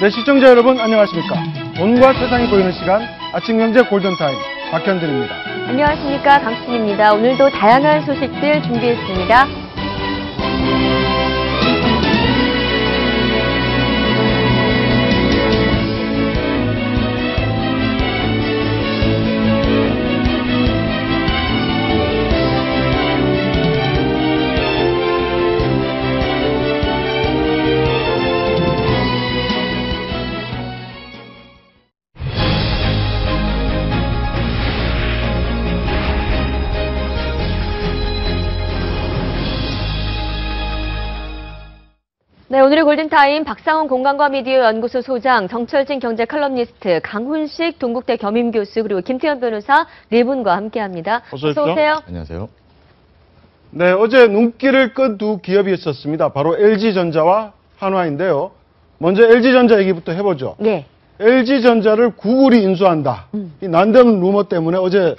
네, 시청자 여러분 안녕하십니까. 돈과 세상이 보이는 시간 아침경제 골든타임 박현진입니다. 안녕하십니까. 강수진입니다. 오늘도 다양한 소식들 준비했습니다. 네, 오늘의 골든타임 박상훈 공간과 미디어 연구소 소장, 정철진 경제 칼럼니스트, 강훈식 동국대 겸임교수, 그리고 김태현 변호사 네 분과 함께합니다. 어서 오세요. 안녕하세요. 네, 어제 눈길을 끈 두 기업이 있었습니다. 바로 LG전자와 한화인데요. 먼저 LG전자 얘기부터 해보죠. 네. LG전자를 구글이 인수한다. 이 난데없는 루머 때문에 어제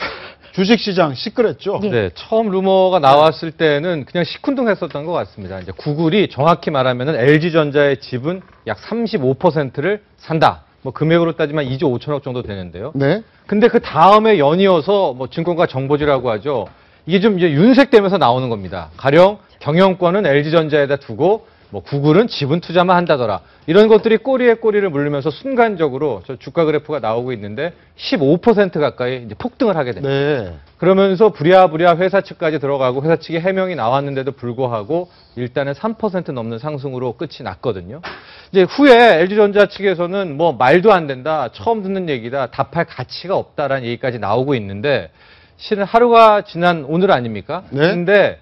주식시장 시끄랬죠. 네, 처음 루머가 나왔을 때는 그냥 시큰둥했었던 것 같습니다. 이제 구글이 정확히 말하면은 LG전자의 지분 약 35%를 산다. 뭐 금액으로 따지면 2조 5천억 정도 되는데요. 네. 근데 그 다음에 연이어서 뭐 증권가 정보지라고 하죠. 이게 좀 이제 윤색되면서 나오는 겁니다. 가령 경영권은 LG전자에다 두고 뭐 구글은 지분 투자만 한다더라. 이런 것들이 꼬리에 꼬리를 물리면서 순간적으로 저 주가 그래프가 나오고 있는데 15% 가까이 이제 폭등을 하게 됩니다. 네. 그러면서 부랴부랴 회사 측까지 들어가고 회사 측의 해명이 나왔는데도 불구하고 일단은 3% 넘는 상승으로 끝이 났거든요. 이제 후에 LG전자 측에서는 뭐 말도 안 된다, 처음 듣는 얘기다, 답할 가치가 없다라는 얘기까지 나오고 있는데 실은 하루가 지난 오늘 아닙니까? 네. 근데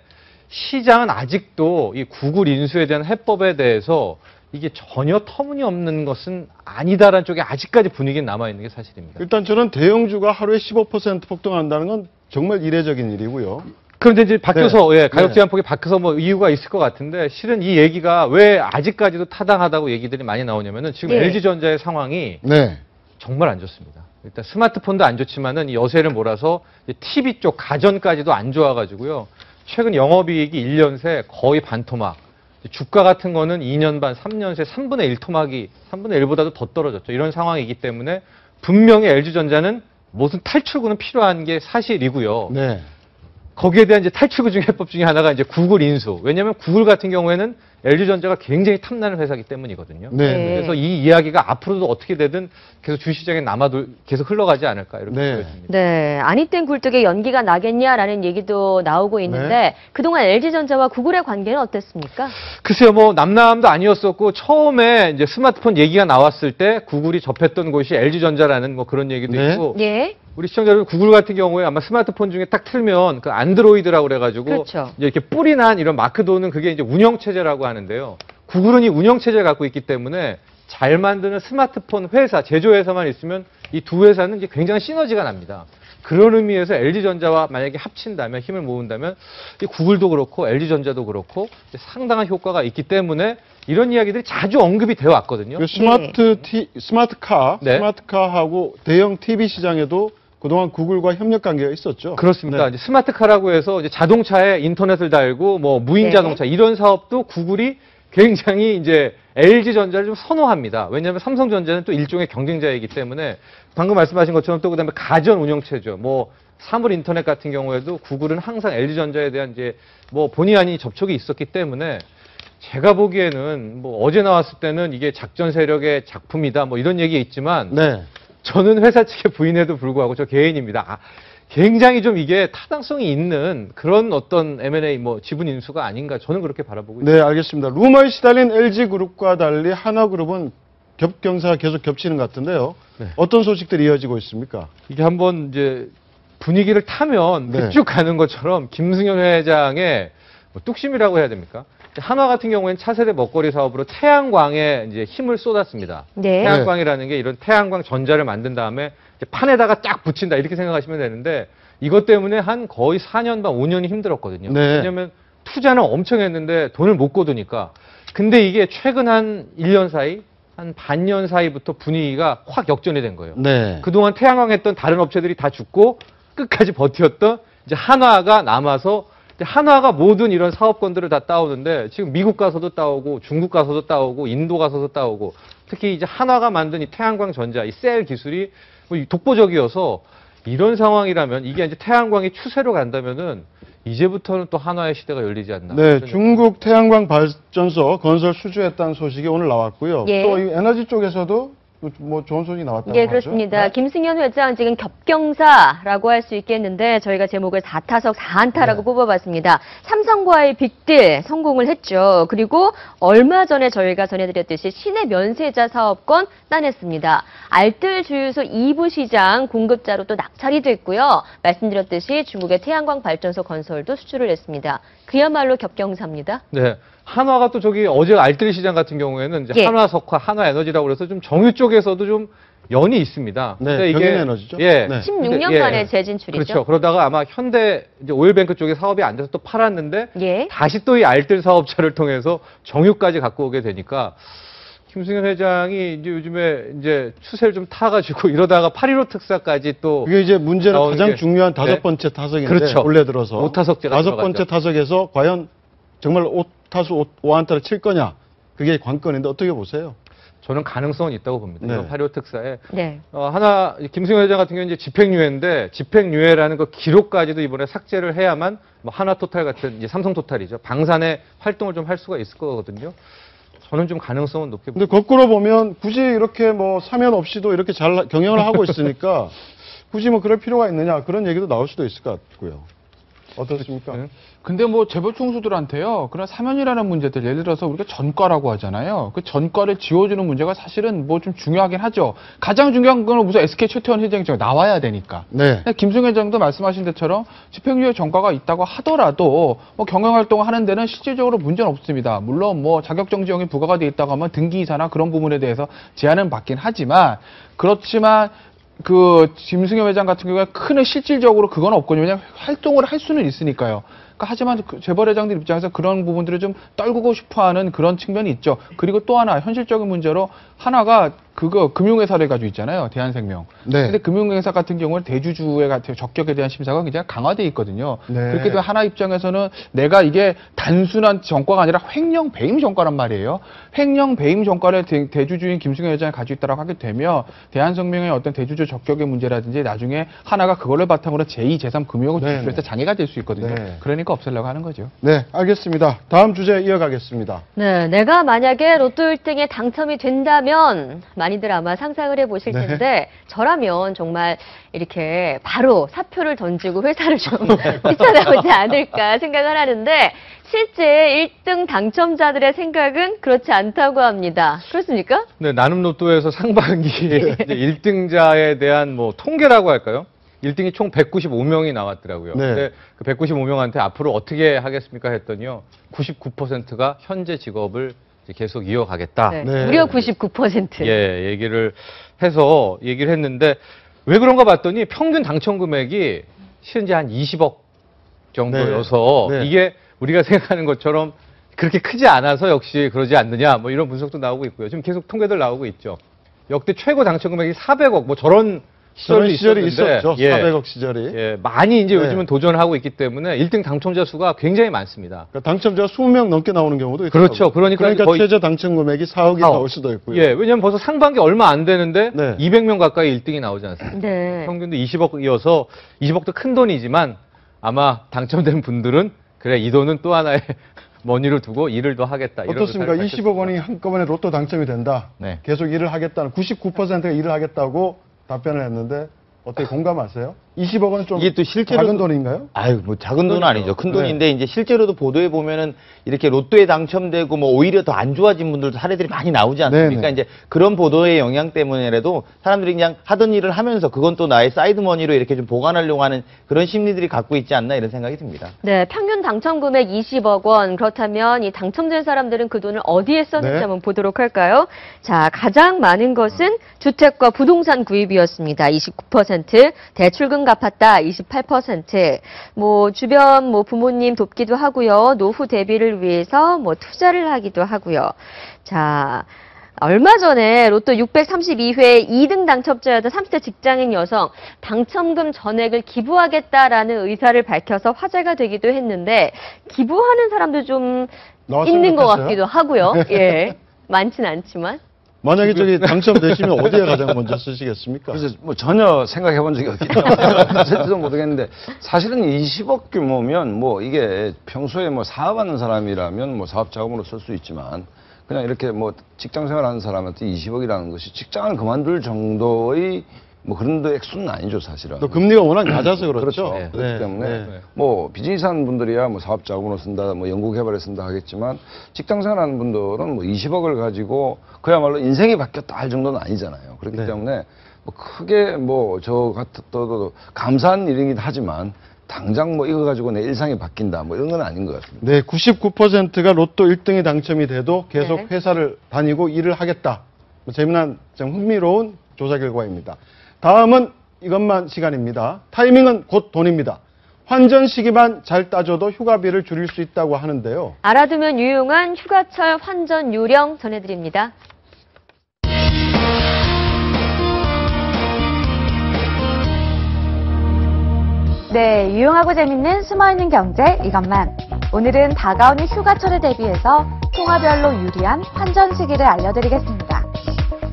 시장은 아직도 이 구글 인수에 대한 해법에 대해서 이게 전혀 터무니없는 것은 아니다라는 쪽에 아직까지 분위기는 남아있는 게 사실입니다. 일단 저는 대형주가 하루에 15% 폭등한다는 건 정말 이례적인 일이고요. 그런데 이제 바뀌어서, 네. 예, 가격 네. 제한폭이 바뀌어서 뭐 이유가 있을 것 같은데 실은 이 얘기가 왜 아직까지도 타당하다고 얘기들이 많이 나오냐면은 지금 네. LG전자의 상황이 네. 정말 안 좋습니다. 일단 스마트폰도 안 좋지만은 이 여세를 몰아서 TV 쪽 가전까지도 안 좋아가지고요. 최근 영업이익이 1년 새 거의 반토막. 주가 같은 거는 2년 반, 3년 새 3분의 1 토막이 3분의 1보다도 더 떨어졌죠. 이런 상황이기 때문에 분명히 LG전자는 무슨 탈출구는 필요한 게 사실이고요. 네. 거기에 대한 이제 탈출구 중에 해법 중에 하나가 이제 구글 인수. 왜냐하면 구글 같은 경우에는 LG전자가 굉장히 탐나는 회사이기 때문이거든요. 네. 그래서 이 이야기가 앞으로도 어떻게 되든 계속 주시장에 남아도 계속 흘러가지 않을까 이렇게 네. 보여집니다. 네, 아니땐 굴뚝에 연기가 나겠냐라는 얘기도 나오고 있는데 네. 그동안 LG전자와 구글의 관계는 어땠습니까? 글쎄요, 뭐 남남도 아니었었고 처음에 이제 스마트폰 얘기가 나왔을 때 구글이 접했던 곳이 LG전자라는 뭐 그런 얘기도 네. 있고. 예. 우리 시청자 여러분, 구글 같은 경우에 아마 스마트폰 중에 딱 틀면 그 안드로이드라고 그래가지고 그렇죠. 이제 이렇게 뿔이 난 이런 마크 도는 그게 이제 운영체제라고 하는데요. 구글은 이 운영체제를 갖고 있기 때문에 잘 만드는 스마트폰 회사, 제조회사만 있으면 이 두 회사는 이제 굉장히 시너지가 납니다. 그런 의미에서 LG전자와 만약에 합친다면, 힘을 모은다면 이 구글도 그렇고 LG전자도 그렇고 상당한 효과가 있기 때문에 이런 이야기들이 자주 언급이 되어 왔거든요. 그 스마트카, 네. 스마트카하고 대형 TV 시장에도 그동안 구글과 협력 관계가 있었죠. 그렇습니다. 네. 이제 스마트카라고 해서 이제 자동차에 인터넷을 달고 뭐 무인 네. 자동차 이런 사업도 구글이 굉장히 이제 LG전자를 좀 선호합니다. 왜냐하면 삼성전자는 또 일종의 경쟁자이기 때문에 방금 말씀하신 것처럼 또 그다음에 가전 운영체죠. 뭐 사물 인터넷 같은 경우에도 구글은 항상 LG전자에 대한 이제 뭐 본의 아닌 접촉이 있었기 때문에 제가 보기에는 뭐 어제 나왔을 때는 이게 작전 세력의 작품이다 뭐 이런 얘기 있지만 네. 저는 회사 측의 부인에도 불구하고 저 개인입니다. 굉장히 좀 이게 타당성이 있는 그런 어떤 M&A 뭐 지분 인수가 아닌가 저는 그렇게 바라보고 있습니다. 네, 알겠습니다. 루머에 시달린 LG그룹과 달리 하나그룹은 겹경사가 계속 겹치는 것 같은데요. 네. 어떤 소식들이 이어지고 있습니까? 이게 한번 이제 분위기를 타면 네. 쭉 가는 것처럼 김승현 회장의 뭐 뚝심이라고 해야 됩니까? 한화 같은 경우에는 차세대 먹거리 사업으로 태양광에 이제 힘을 쏟았습니다. 네. 태양광이라는 게 이런 태양광 전자를 만든 다음에 이제 판에다가 쫙 붙인다 이렇게 생각하시면 되는데 이것 때문에 한 거의 4년 반 5년이 힘들었거든요. 네. 왜냐하면 투자는 엄청 했는데 돈을 못 거두니까. 근데 이게 최근 한 1년 사이, 한 반년 사이부터 분위기가 확 역전이 된 거예요. 네. 그동안 태양광 했던 다른 업체들이 다 죽고 끝까지 버텼던 이제 한화가 남아서 근데 한화가 모든 이런 사업권들을 다 따오는데 지금 미국 가서도 따오고 중국 가서도 따오고 인도 가서도 따오고 특히 이제 한화가 만든 이 태양광 전자, 이 셀 기술이 뭐 독보적이어서 이런 상황이라면 이게 이제 태양광이 추세로 간다면은 이제부터는 또 한화의 시대가 열리지 않나. 네, 중국 태양광 발전소 건설 수주했다는 소식이 오늘 나왔고요. 예. 또 이 에너지 쪽에서도 뭐 좋은 소식이 나왔다고 예, 하죠. 그렇습니다. 네. 김승현 회장 지금 겹경사라고 할 수 있겠는데 저희가 제목을 4타석 4안타라고 네. 뽑아봤습니다. 삼성과의 빅딜 성공을 했죠. 그리고 얼마 전에 저희가 전해드렸듯이 시내 면세자 사업권 따냈습니다. 알뜰 주유소 2부 시장 공급자로 또 낙찰이 됐고요. 말씀드렸듯이 중국의 태양광 발전소 건설도 수주를 했습니다. 그야말로 겹경사입니다. 네. 한화가 또 저기 어제 알뜰 시장 같은 경우에는 이제 예. 한화석화, 한화에너지라고 그래서 좀 정유 쪽에서도 좀 연이 있습니다. 네, 근데 경인에너지죠. 예. 네. 16년 근데, 만에 재진출이죠. 그렇죠. 그러다가 아마 현대 이제 오일뱅크 쪽에 사업이 안 돼서 또 팔았는데 예. 다시 또 이 알뜰 사업자를 통해서 정유까지 갖고 오게 되니까 김승현 회장이 이제 요즘에 이제 추세를 좀 타가지고 이러다가 8.15 특사까지 또 그게 이제 문제는 나오는 가장 게- 중요한 다섯 네. 번째 타석인데 그렇죠. 올해 들어서 오타석제가 다섯 들어가죠. 번째 타석에서 과연 정말 5타수 5안타를 칠 거냐 그게 관건인데 어떻게 보세요? 저는 가능성은 있다고 봅니다. 네. 이번 8.15 특사에 네. 하나 김승현 회장 같은 경우는 이제 집행유예인데 집행유예라는 그 기록까지도 이번에 삭제를 해야만 뭐 하나토탈 같은 이제 삼성토탈이죠. 방산의 활동을 좀 할 수가 있을 거거든요. 저는 좀 가능성은 높게 근데 거꾸로 보면 굳이 이렇게 뭐 사면 없이도 이렇게 잘 경영을 하고 있으니까 굳이 뭐 그럴 필요가 있느냐 그런 얘기도 나올 수도 있을 것 같고요. 어떻습니까? 네. 근데 뭐 재벌 총수들한테요, 그런 사면이라는 문제들, 예를 들어서 우리가 전과라고 하잖아요. 그 전과를 지워주는 문제가 사실은 뭐 좀 중요하긴 하죠. 가장 중요한 건 무슨 SK 최태원 회장이 나와야 되니까. 네. 근데 김승현 회장도 말씀하신 것처럼 집행유예 전과가 있다고 하더라도 뭐 경영활동을 하는 데는 실질적으로 문제는 없습니다. 물론 뭐 자격정지형이 부과가 돼 있다고 하면 등기이사나 그런 부분에 대해서 제한은 받긴 하지만, 그렇지만 그 김승현 회장 같은 경우에 큰 실질적으로 그건 없거든요. 왜냐하면 활동을 할 수는 있으니까요. 그러니까 하지만 그 재벌 회장들 입장에서 그런 부분들을 좀 떨구고 싶어하는 그런 측면이 있죠. 그리고 또 하나 현실적인 문제로 하나가 그거 금융회사를 가지고 있잖아요. 대한생명. 네. 근데 금융회사 같은 경우는 대주주의 같은 적격에 대한 심사가 굉장히 강화돼 있거든요. 네. 그렇게 되면 하나 입장에서는 내가 이게 단순한 전과가 아니라 횡령 배임 전과란 말이에요. 횡령 배임 전과를 대주주인 김승현 회장이 가지고 있다고 하게 되면 대한생명의 어떤 대주주 적격의 문제라든지 나중에 하나가 그거를 바탕으로 제2, 제3 금융을 네, 진출해서 장애가 될 수 있거든요. 네. 그러니까 없애려고 하는 거죠. 네, 알겠습니다. 다음 주제 이어가겠습니다. 네, 내가 만약에 로또 1등에 당첨이 된다면 많이들 아마 상상을 해보실 네. 텐데 저라면 정말 이렇게 바로 사표를 던지고 회사를 좀 뛰쳐나오지 않을까 생각을 하는데 실제 1등 당첨자들의 생각은 그렇지 않다고 합니다. 그렇습니까? 네, 나눔 로또에서 상반기 이제 1등자에 대한 뭐 통계라고 할까요? 1등이 총 195명이 나왔더라고요. 네. 근데 그 195명한테 앞으로 어떻게 하겠습니까 했더니요. 99%가 현재 직업을 이제 계속 이어가겠다. 네. 네. 무려 99%. 예, 얘기를 했는데 왜 그런가 봤더니 평균 당첨 금액이 현재 한 20억 정도여서 네. 네. 이게 우리가 생각하는 것처럼 그렇게 크지 않아서 역시 그러지 않느냐 뭐 이런 분석도 나오고 있고요. 지금 계속 통계들 나오고 있죠. 역대 최고 당첨 금액이 400억 뭐 저런 저런 시절도 시절이 있었죠. 예, 400억 시절이. 예, 많이 이제 네. 요즘은 도전하고 있기 때문에 1등 당첨자 수가 굉장히 많습니다. 그러니까 당첨자가 20명 넘게 나오는 경우도 있어요. 그렇죠. 그러니까 거의- 최저 당첨 금액이 4억이 4억. 나올 수도 있고요. 예, 왜냐면 벌써 상반기 얼마 안 되는데 네. 200명 가까이 1등이 나오지 않습니까? 네. 평균도 20억이어서 20억도 큰 돈이지만 아마 당첨된 분들은 그래 이 돈은 또 하나의 머니를 두고 일을 더 하겠다. 이런 어떻습니까? 의사를 20억 원이 한꺼번에 로또 당첨이 된다. 네. 계속 일을 하겠다는 99%가 일을 하겠다고 답변을 했는데 어떻게 공감하세요? 20억 원은 좀 이게 또 실제로도- 작은 돈인가요? 아유, 뭐 작은 돈은 아니죠. 큰 네. 돈인데 이제 실제로도 보도에 보면은 이렇게 로또에 당첨되고 뭐 오히려 더 안 좋아진 분들도 사례들이 많이 나오지 않습니까? 네네. 이제 그런 보도의 영향 때문에라도 사람들이 그냥 하던 일을 하면서 그건 또 나의 사이드 머니로 이렇게 좀 보관하려고 하는 그런 심리들이 갖고 있지 않나 이런 생각이 듭니다. 네, 평균 당첨 금액 20억 원. 그렇다면 이 당첨된 사람들은 그 돈을 어디에 썼는지 네. 한번 보도록 할까요? 자, 가장 많은 것은 주택과 부동산 구입이었습니다. 29%, 대출금 갚았다 28%. 뭐 주변 뭐 부모님 돕기도 하고요. 노후 대비를 위해서 뭐 투자를 하기도 하고요. 자, 얼마 전에 로또 632회 2등 당첨자였던 30대 직장인 여성 당첨금 전액을 기부하겠다라는 의사를 밝혀서 화제가 되기도 했는데 기부하는 사람도 좀 있는 것 생각했어요? 같기도 하고요. 예, 많진 않지만. 만약에 저기 당첨되시면 어디에 가장 먼저 쓰시겠습니까? 그래서 뭐 전혀 생각해 본 적이 없기 때문에 세지도 모르겠는데 사실은 20억 규모면 뭐 이게 평소에 뭐 사업하는 사람이라면 뭐 사업 자금으로 쓸 수 있지만 그냥 이렇게 뭐 직장 생활하는 사람한테 20억이라는 것이 직장을 그만둘 정도의 뭐 그런 액수는 아니죠, 사실은. 또 금리가 워낙 낮아서 그렇죠. 그렇죠. 네, 그렇기 때문에 네. 뭐 비즈니스 하는 분들이야 뭐 사업 자금으로 쓴다, 뭐 연구 개발에 쓴다 하겠지만 직장 생활하는 분들은 뭐 20억을 가지고 그야말로 인생이 바뀌었다 할 정도는 아니잖아요. 그렇기 네. 때문에 뭐 크게 뭐 저 같아도 감사한 일이긴 하지만 당장 뭐 이거 가지고 내 일상이 바뀐다 뭐 이런 건 아닌 것 같습니다. 네, 99%가 로또 1등이 당첨이 돼도 계속 네. 회사를 다니고 일을 하겠다. 뭐 재미난, 좀 흥미로운 조사 결과입니다. 다음은 이것만 시간입니다. 타이밍은 곧 돈입니다. 환전 시기만 잘 따져도 휴가비를 줄일 수 있다고 하는데요. 알아두면 유용한 휴가철 환전 요령 전해드립니다. 네, 유용하고 재밌는 숨어있는 경제 이것만. 오늘은 다가오는 휴가철을 대비해서 통화별로 유리한 환전 시기를 알려드리겠습니다.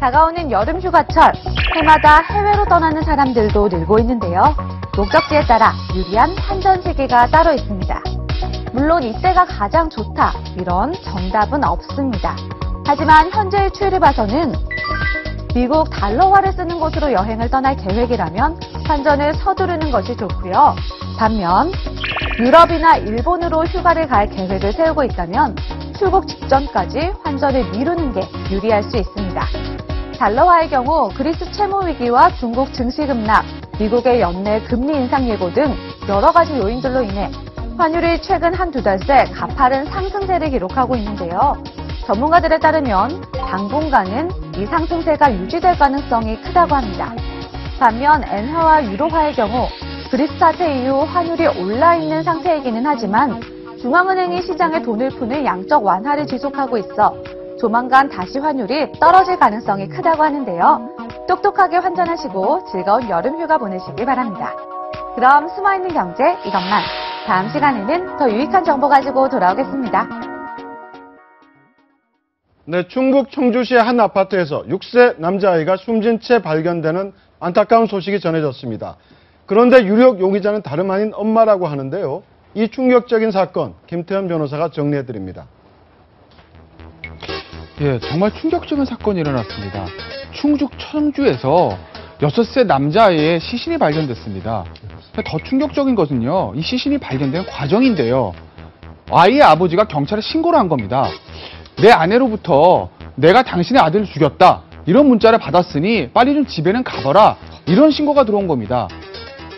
다가오는 여름 휴가철, 해마다 해외로 떠나는 사람들도 늘고 있는데요. 목적지에 따라 유리한 환전 시기가 따로 있습니다. 물론 이때가 가장 좋다, 이런 정답은 없습니다. 하지만 현재의 추이를 봐서는 미국 달러화를 쓰는 곳으로 여행을 떠날 계획이라면 환전을 서두르는 것이 좋고요. 반면 유럽이나 일본으로 휴가를 갈 계획을 세우고 있다면 출국 직전까지 환전을 미루는 게 유리할 수 있습니다. 달러화의 경우 그리스 채무 위기와 중국 증시 급락, 미국의 연내 금리 인상 예고 등 여러 가지 요인들로 인해 환율이 최근 한두 달 새 가파른 상승세를 기록하고 있는데요. 전문가들에 따르면 당분간은 이 상승세가 유지될 가능성이 크다고 합니다. 반면 엔화와 유로화의 경우 그리스 사태 이후 환율이 올라 있는 상태이기는 하지만 중앙은행이 시장에 돈을 푸는 양적 완화를 지속하고 있어 조만간 다시 환율이 떨어질 가능성이 크다고 하는데요. 똑똑하게 환전하시고 즐거운 여름 휴가 보내시기 바랍니다. 그럼 숨어있는 경제 이것만. 다음 시간에는 더 유익한 정보 가지고 돌아오겠습니다. 네, 충북 청주시의 한 아파트에서 6세 남자아이가 숨진 채 발견되는 안타까운 소식이 전해졌습니다. 그런데 유력 용의자는 다름 아닌 엄마라고 하는데요. 이 충격적인 사건, 김태현 변호사가 정리해드립니다. 예, 정말 충격적인 사건이 일어났습니다. 충북 청주에서 6세 남자아이의 시신이 발견됐습니다. 더 충격적인 것은요, 이 시신이 발견된 과정인데요. 아이의 아버지가 경찰에 신고를 한 겁니다. 내 아내로부터 내가 당신의 아들을 죽였다, 이런 문자를 받았으니 빨리 좀 집에는 가봐라, 이런 신고가 들어온 겁니다.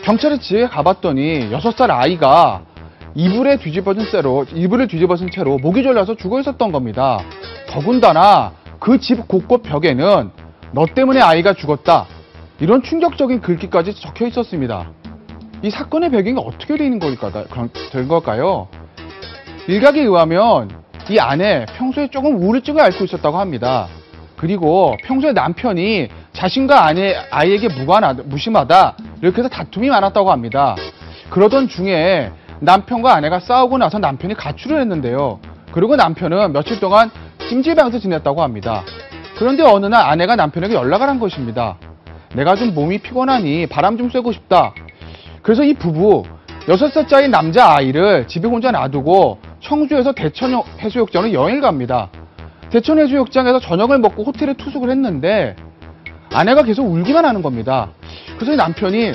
경찰이 집에 가봤더니 6살 아이가 이불을 뒤집어진 채로 목이 졸라서 죽어 있었던 겁니다. 더군다나 그 집 곳곳 벽에는 너 때문에 아이가 죽었다, 이런 충격적인 글귀까지 적혀 있었습니다. 이 사건의 배경이 어떻게 된 걸까요? 일각에 의하면 이 아내 평소에 조금 우울증을 앓고 있었다고 합니다. 그리고 평소에 남편이 자신과 아이에게 무심하다, 이렇게 해서 다툼이 많았다고 합니다. 그러던 중에 남편과 아내가 싸우고 나서 남편이 가출을 했는데요. 그리고 남편은 며칠 동안 찜질방에서 지냈다고 합니다. 그런데 어느 날 아내가 남편에게 연락을 한 것입니다. 내가 좀 몸이 피곤하니 바람 좀 쐬고 싶다. 그래서 이 부부 6살짜리 남자아이를 집에 혼자 놔두고 청주에서 대천 해수욕장으로 여행을 갑니다. 대천 해수욕장에서 저녁을 먹고 호텔에 투숙을 했는데 아내가 계속 울기만 하는 겁니다. 그래서 남편이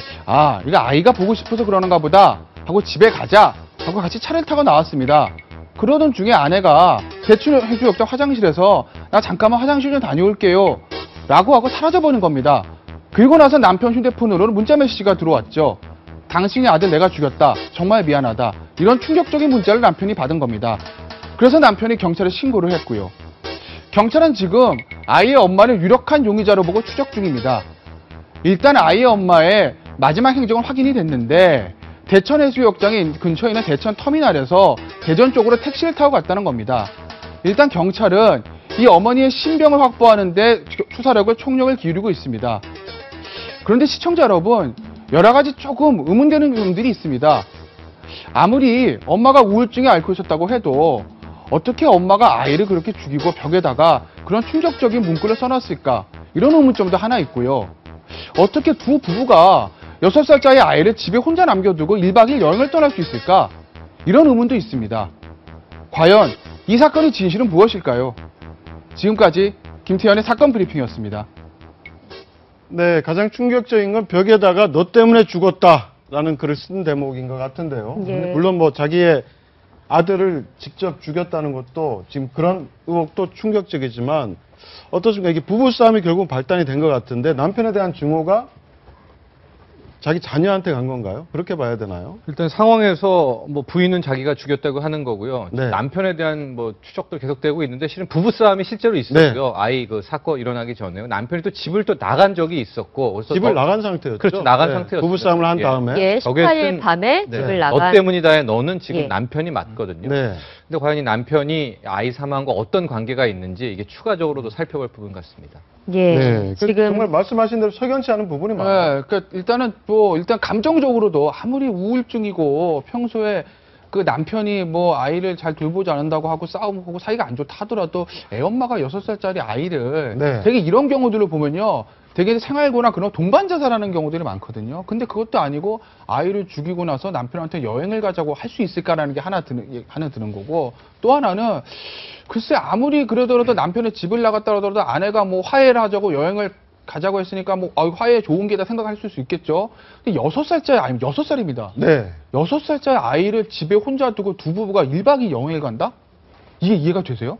이거 아이가 보고 싶어서 그러는가 보다 하고 집에 가자 하고 같이 차를 타고 나왔습니다. 그러던 중에 아내가 대천 해수욕장 화장실에서 나 잠깐만 화장실 좀 다녀올게요 라고 하고 사라져버린 겁니다. 그리고 나서 남편 휴대폰으로 문자 메시지가 들어왔죠. 당신의 아들 내가 죽였다, 정말 미안하다, 이런 충격적인 문자를 남편이 받은 겁니다. 그래서 남편이 경찰에 신고를 했고요. 경찰은 지금 아이의 엄마를 유력한 용의자로 보고 추적 중입니다. 일단 아이의 엄마의 마지막 행적은 확인이 됐는데 대천 해수욕장의 근처에 있는 대천 터미널에서 대전 쪽으로 택시를 타고 갔다는 겁니다. 일단 경찰은 이 어머니의 신병을 확보하는데 수사력을 총력을 기울이고 있습니다. 그런데 시청자 여러분, 여러 가지 조금 의문되는 부분들이 있습니다. 아무리 엄마가 우울증에 앓고 있었다고 해도 어떻게 엄마가 아이를 그렇게 죽이고 벽에다가 그런 충격적인 문구를 써놨을까? 이런 의문점도 하나 있고요. 어떻게 두 부부가 6살짜리 아이를 집에 혼자 남겨두고 1박 2일 여행을 떠날 수 있을까? 이런 의문도 있습니다. 과연 이 사건의 진실은 무엇일까요? 지금까지 김태현의 사건 브리핑이었습니다. 네, 가장 충격적인 건 벽에다가 너 때문에 죽었다라는 글을 쓴 대목인 것 같은데요. 예. 물론 뭐 자기의 아들을 직접 죽였다는 것도 지금 그런 의혹도 충격적이지만 어떻습니까? 이게 부부싸움이 결국 발단이 된 것 같은데 남편에 대한 증오가 자기 자녀한테 간 건가요? 그렇게 봐야 되나요? 일단 상황에서 뭐 부인은 자기가 죽였다고 하는 거고요. 네. 남편에 대한 뭐 추적도 계속되고 있는데 실은 부부싸움이 실제로 있었고요. 네. 아이 그 사건 일어나기 전에 남편이 또 집을 또 나간 적이 있었고 그래서 집을 나간 상태였죠. 그렇죠. 나간 네, 상태였습니다. 부부싸움을 한 예. 다음에. 예, 거기에 18일 쓴- 밤에 네. 집을 너 나간. 때문이다에 너는 지금 예. 남편이 맞거든요. 네. 근데 과연 이 남편이 아이 사망과 어떤 관계가 있는지 이게 추가적으로도 살펴볼 부분 같습니다. 예, 네. 그 지금 정말 말씀하신 대로 석연치 않은 부분이 많아요. 네, 그러니까 일단은 일단 감정적으로도 아무리 우울증이고 평소에 그 남편이 뭐 아이를 잘 돌보지 않는다고 하고 싸움하고 사이가 안 좋다 하더라도 애 엄마가 6살짜리 아이를 네. 되게 이런 경우들을 보면요. 되게 생활고나 그런 동반 자살하는 경우들이 많거든요. 근데 그것도 아니고 아이를 죽이고 나서 남편한테 여행을 가자고 할 수 있을까라는 게 하나 드는 거고, 또 하나는 글쎄 아무리 그러더라도 남편의 집을 나갔다 하더라도 아내가 뭐 화해를 하자고 여행을 가자고 했으니까 뭐 화해 좋은 게다 생각할 수 있겠죠. 근데 6살짜리 아니면 6살입니다. 네. 6살짜리 아이를 집에 혼자 두고 두 부부가 1박 2일 여행을 간다? 이게 이해가 되세요?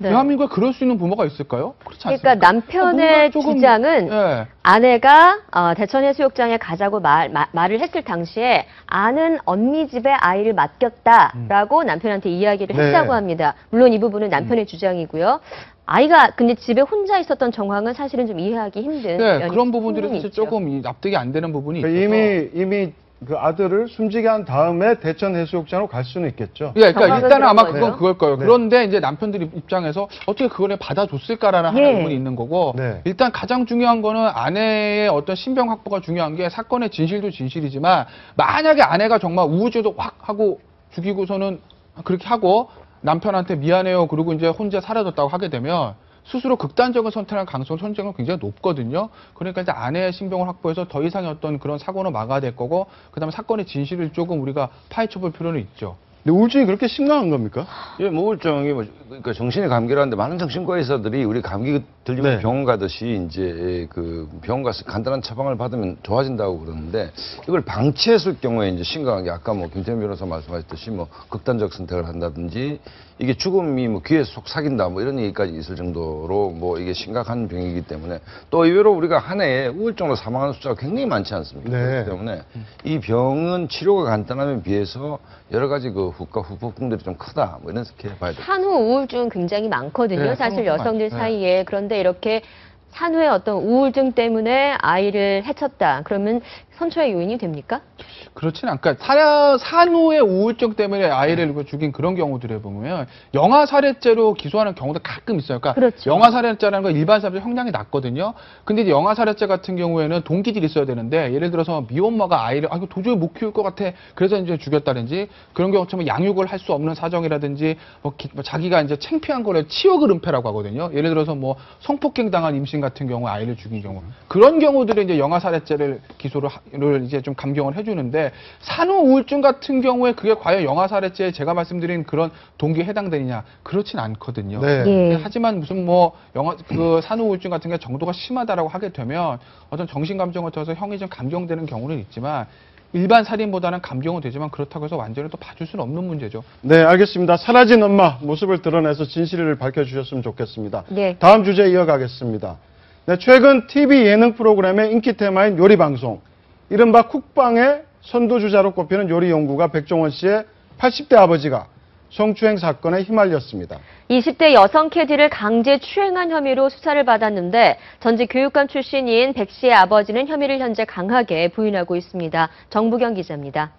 네. 대한민국에 그럴 수 있는 부모가 있을까요? 그렇지 않습니까? 그러니까 남편의 뭔가 조금, 주장은 예. 아내가 대천해수욕장에 가자고 말을 했을 당시에 아는 언니 집에 아이를 맡겼다라고 남편한테 이야기를 네. 했다고 합니다. 물론 이 부분은 남편의 주장이고요. 아이가 근데 집에 혼자 있었던 정황은 사실은 좀 이해하기 힘든 네, 면이 그런 부분들이 분명히 사실 있죠. 조금 납득이 안 되는 부분이 있어서. 이미 그 아들을 숨지게 한 다음에 대천 해수욕장으로 갈 수는 있겠죠. 예, 그러니까 정황은 일단은 아마 그런 그건 거죠? 그걸 거예요. 네. 그런데 이제 남편들 입장에서 어떻게 그걸 받아줬을까라는 예. 하나의 부분이 있는 거고, 네. 일단 가장 중요한 거는 아내의 어떤 신병 확보가 중요한 게 사건의 진실도 진실이지만 만약에 아내가 정말 우울증도 확 하고 죽이고서는 그렇게 하고 남편한테 미안해요 그리고 이제 혼자 사라졌다고 하게 되면 스스로 극단적인 선택할 가능성은 현재는 굉장히 높거든요. 그러니까 이제 아내의 신병을 확보해서 더 이상의 어떤 그런 사고는 막아야 될 거고, 그다음에 사건의 진실을 조금 우리가 파헤쳐 볼 필요는 있죠. 근데 우울증이 그렇게 심각한 겁니까? 예, 뭐 우울증이 그러니까 정신의 감기라는데 많은 정신과 의사들이 우리 감기 들리면 네. 병원 가듯이 이제 그 병원 가서 간단한 처방을 받으면 좋아진다고 그러는데 이걸 방치했을 경우에 이제 심각한 게 아까 뭐 김태현 변호사 말씀하셨듯이 뭐 극단적 선택을 한다든지 이게 죽음이 뭐 귀에 속 삭인다 뭐 이런 얘기까지 있을 정도로 뭐 이게 심각한 병이기 때문에 또 의외로 우리가 한 해에 우울증으로 사망하는 숫자가 굉장히 많지 않습니까? 네. 그렇기 때문에 이 병은 치료가 간단함에 비해서 여러 가지 그 후과 후폭풍들이 좀 크다 뭐 이렇게 봐야 돼요. 산후 우울증 굉장히 많거든요. 네, 사실 산후 여성들 많죠. 사이에. 그런데 이렇게 산후의 어떤 우울증 때문에 아이를 해쳤다. 그러면 선처의 요인이 됩니까? 그렇지는 않고, 그러니까 산후의 우울증 때문에 아이를 죽인 그런 경우들에 보면 영아 살해죄로 기소하는 경우도 가끔 있어요. 그러니까 그렇죠. 영아 살해죄라는 건 일반 사람들 형량이 낮거든요. 근데 이제 영아 살해죄 같은 경우에는 동기들이 있어야 되는데, 예를 들어서 미혼모가 아이를 이거 도저히 못 키울 것 같아 그래서 이제 죽였다든지, 그런 경우처럼 양육을 할 수 없는 사정이라든지 뭐 자기가 이제 창피한 거를 치욕을 은폐라고 하거든요. 예를 들어서 뭐 성폭행 당한 임신 같은 경우 아이를 죽인 경우, 그런 경우들은 이제 영아 살해죄를 기소를 이제 좀 감경을 해주는데, 산후 우울증 같은 경우에 그게 과연 영아 살해죄에 제가 말씀드린 그런 동기에 해당되느냐, 그렇진 않거든요. 네. 예. 하지만 무슨 뭐 그 산후 우울증 같은 게 정도가 심하다라고 하게 되면 어떤 정신 감정을 통해서 형이 좀 감경되는 경우는 있지만 일반 살인보다는 감경은 되지만 그렇다고 해서 완전히 또 봐줄 수는 없는 문제죠. 네, 알겠습니다. 사라진 엄마 모습을 드러내서 진실을 밝혀주셨으면 좋겠습니다. 네. 다음 주제 이어가겠습니다. 네, 최근 TV 예능 프로그램의 인기 테마인 요리 방송, 이른바 쿡방의 선두주자로 꼽히는 요리 연구가 백종원 씨의 80대 아버지가 성추행 사건에 휘말렸습니다. 20대 여성 캐디를 강제 추행한 혐의로 수사를 받았는데 전직 교육감 출신인 백 씨의 아버지는 혐의를 현재 강하게 부인하고 있습니다. 정부경 기자입니다.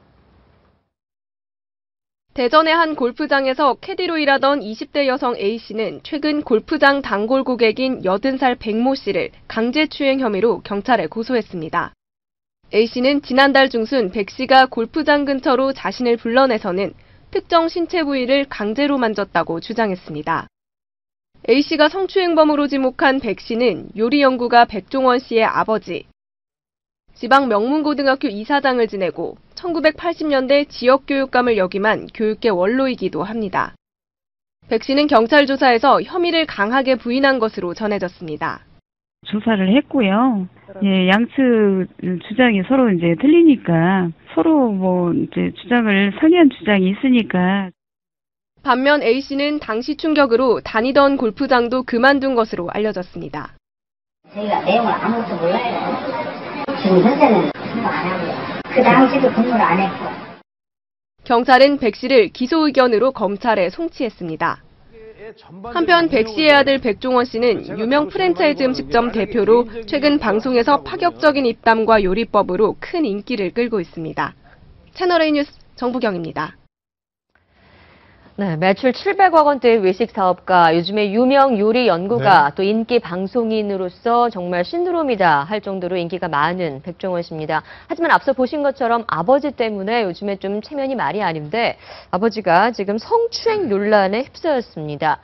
대전의 한 골프장에서 캐디로 일하던 20대 여성 A씨는 최근 골프장 단골 고객인 80살 백모 씨를 강제추행 혐의로 경찰에 고소했습니다. A씨는 지난달 중순 백 씨가 골프장 근처로 자신을 불러내서는 특정 신체 부위를 강제로 만졌다고 주장했습니다. A씨가 성추행범으로 지목한 백 씨는 요리 연구가 백종원 씨의 아버지, 지방 명문고등학교 이사장을 지내고 1980년대 지역교육감을 역임한 교육계 원로이기도 합니다. 백 씨는 경찰 조사에서 혐의를 강하게 부인한 것으로 전해졌습니다. 조사를 했고요. 예, 양측 주장이 서로 이제 틀리니까 서로 뭐 이제 주장을 상이한 주장이 있으니까. 반면 A씨는 당시 충격으로 다니던 골프장도 그만둔 것으로 알려졌습니다. 저희가 내용을 아무것도 몰라요. 지금 현재는 근무 안 하고요. 그 당시도 근무를 안 했고. 경찰은 백 씨를 기소 의견으로 검찰에 송치했습니다. 한편 백 씨의 아들 백종원 씨는 유명 프랜차이즈 음식점 대표로 최근 방송에서 파격적인 입담과 요리법으로 큰 인기를 끌고 있습니다. 채널A 뉴스 정부경입니다. 네, 매출 700억 원대의 외식 사업가, 요즘에 유명 요리 연구가 또 인기 방송인으로서 정말 신드롬이다 할 정도로 인기가 많은 백종원 씨입니다. 하지만 앞서 보신 것처럼 아버지 때문에 요즘에 좀 체면이 말이 아닌데 아버지가 지금 성추행 논란에 휩싸였습니다.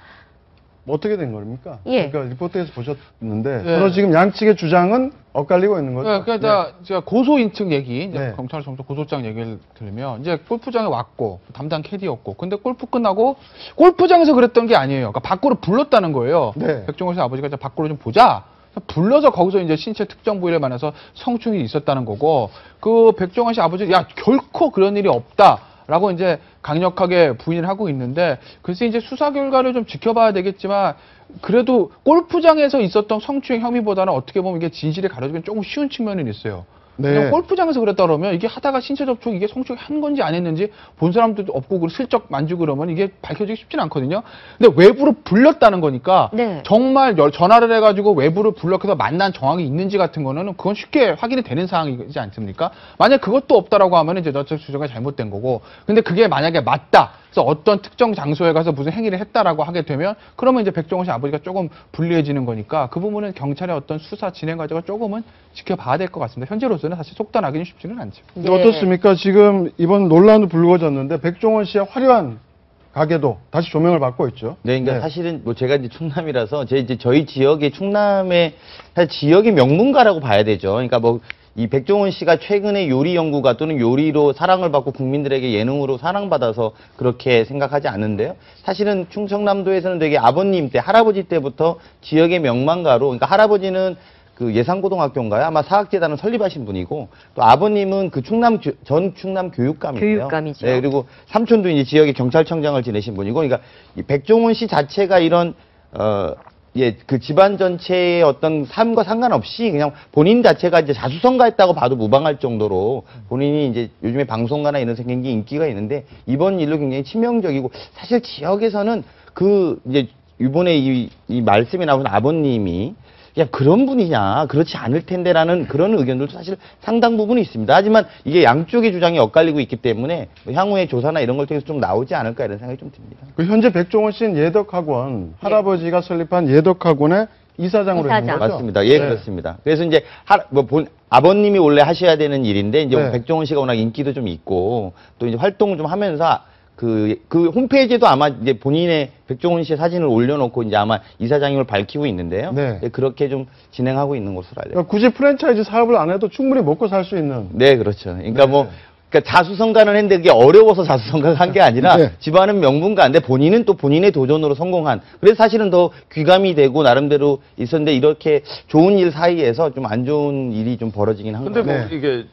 어떻게 된 겁니까? 예. 그러니까 리포트에서 보셨는데 네. 서로 지금 양측의 주장은 엇갈리고 있는 거죠. 네, 그러니까 제가 고소인 측 얘기, 이제 네. 경찰 정도 고소장 얘기를 들으면 이제 골프장에 왔고 담당 캐디였고, 근데 골프 끝나고 골프장에서 그랬던 게 아니에요. 그러니까 밖으로 불렀다는 거예요. 네. 백종원 씨 아버지가 이제 밖으로 좀 보자. 불러서 거기서 이제 신체 특정 부위를 만나서 성추행이 있었다는 거고, 그 백종원 씨 아버지 야 결코 그런 일이 없다라고 이제 강력하게 부인을 하고 있는데, 글쎄 이제 수사 결과를 좀 지켜봐야 되겠지만, 그래도 골프장에서 있었던 성추행 혐의보다는 어떻게 보면 이게 진실이 가려지면 조금 쉬운 측면은 있어요. 네. 그냥 골프장에서 그랬다 그러면 이게 하다가 신체 접촉, 이게 성추행 한 건지 안 했는지 본 사람도 없고 그리고 슬쩍 만지고 그러면 이게 밝혀지기 쉽지는 않거든요. 근데 외부로 불렀다는 거니까 네. 정말 전화를 해가지고 외부를 불러서 만난 정황이 있는지 같은 거는 그건 쉽게 확인이 되는 사항이지 않습니까? 만약 그것도 없다라고 하면 이제 저쪽 주장이 잘못된 거고, 근데 그게 만약에 맞다. 그래서 어떤 특정 장소에 가서 무슨 행위를 했다라고 하게 되면 그러면 이제 백종원 씨 아버지가 조금 불리해지는 거니까 그 부분은 경찰의 어떤 수사 진행 과정을 조금은 지켜봐야 될 것 같습니다. 현재로서는 사실 속단하기는 쉽지는 않죠. 근데 어떻습니까? 지금 이번 논란도 불거졌는데 백종원 씨의 화려한 가게도 다시 조명을 받고 있죠. 네, 그러니까 사실은 뭐 제가 이제 충남이라서 저희 지역의 충남의 사실 지역의 명문가라고 봐야 되죠. 그러니까 뭐 이 백종원 씨가 최근에 요리 연구가 또는 요리로 사랑을 받고 국민들에게 예능으로 사랑받아서 그렇게 생각하지 않는데요. 사실은 충청남도에서는 되게 아버님 때, 할아버지 때부터 지역의 명망가로, 그러니까 할아버지는 그 예산고등학교인가요? 아마 사학재단을 설립하신 분이고, 또 아버님은 그 전 충남 교육감이에요. 교육감이죠. 네, 그리고 삼촌도 이제 지역의 경찰청장을 지내신 분이고, 그러니까 이 백종원 씨 자체가 이런 그 집안 전체의 어떤 삶과 상관없이 그냥 본인 자체가 이제 자수성가했다고 봐도 무방할 정도로 본인이 이제 요즘에 방송가나 이런 생긴 게 인기가 있는데, 이번 일로 굉장히 치명적이고, 사실 지역에서는 그 이제 이번에 이 말씀이 나온 아버님이 야 그런 분이냐, 그렇지 않을 텐데라는 그런 의견들도 사실 상당 부분이 있습니다. 하지만 이게 양쪽의 주장이 엇갈리고 있기 때문에 향후의 조사나 이런 걸 통해서 좀 나오지 않을까 이런 생각이 좀 듭니다. 그 현재 백종원 씨는 예덕학원, 할아버지가 설립한 예덕학원의 이사장으로 있는 거죠? 맞습니다. 예, 그렇습니다. 그래서 이제 아버님이 원래 하셔야 되는 일인데, 이제 네. 백종원 씨가 워낙 인기도 좀 있고 또 이제 활동을 좀 하면서 그 홈페이지에도 아마 이제 본인의 백종원 씨의 사진을 올려놓고 이제 아마 이사장임을 밝히고 있는데요. 네. 그렇게 좀 진행하고 있는 것으로 알려요. 그러니까 굳이 프랜차이즈 사업을 안 해도 충분히 먹고 살 수 있는. 네, 그렇죠. 그러니까 그러니까 자수성가는 했는데 그게 어려워서 자수성가를 한 게 아니라 네. 집안은 명분가인데 본인은 또 본인의 도전으로 성공한. 그래서 사실은 더 귀감이 되고 나름대로 있었는데, 이렇게 좋은 일 사이에서 좀 안 좋은 일이 좀 벌어지긴 한 근데 거예요. 뭐 이게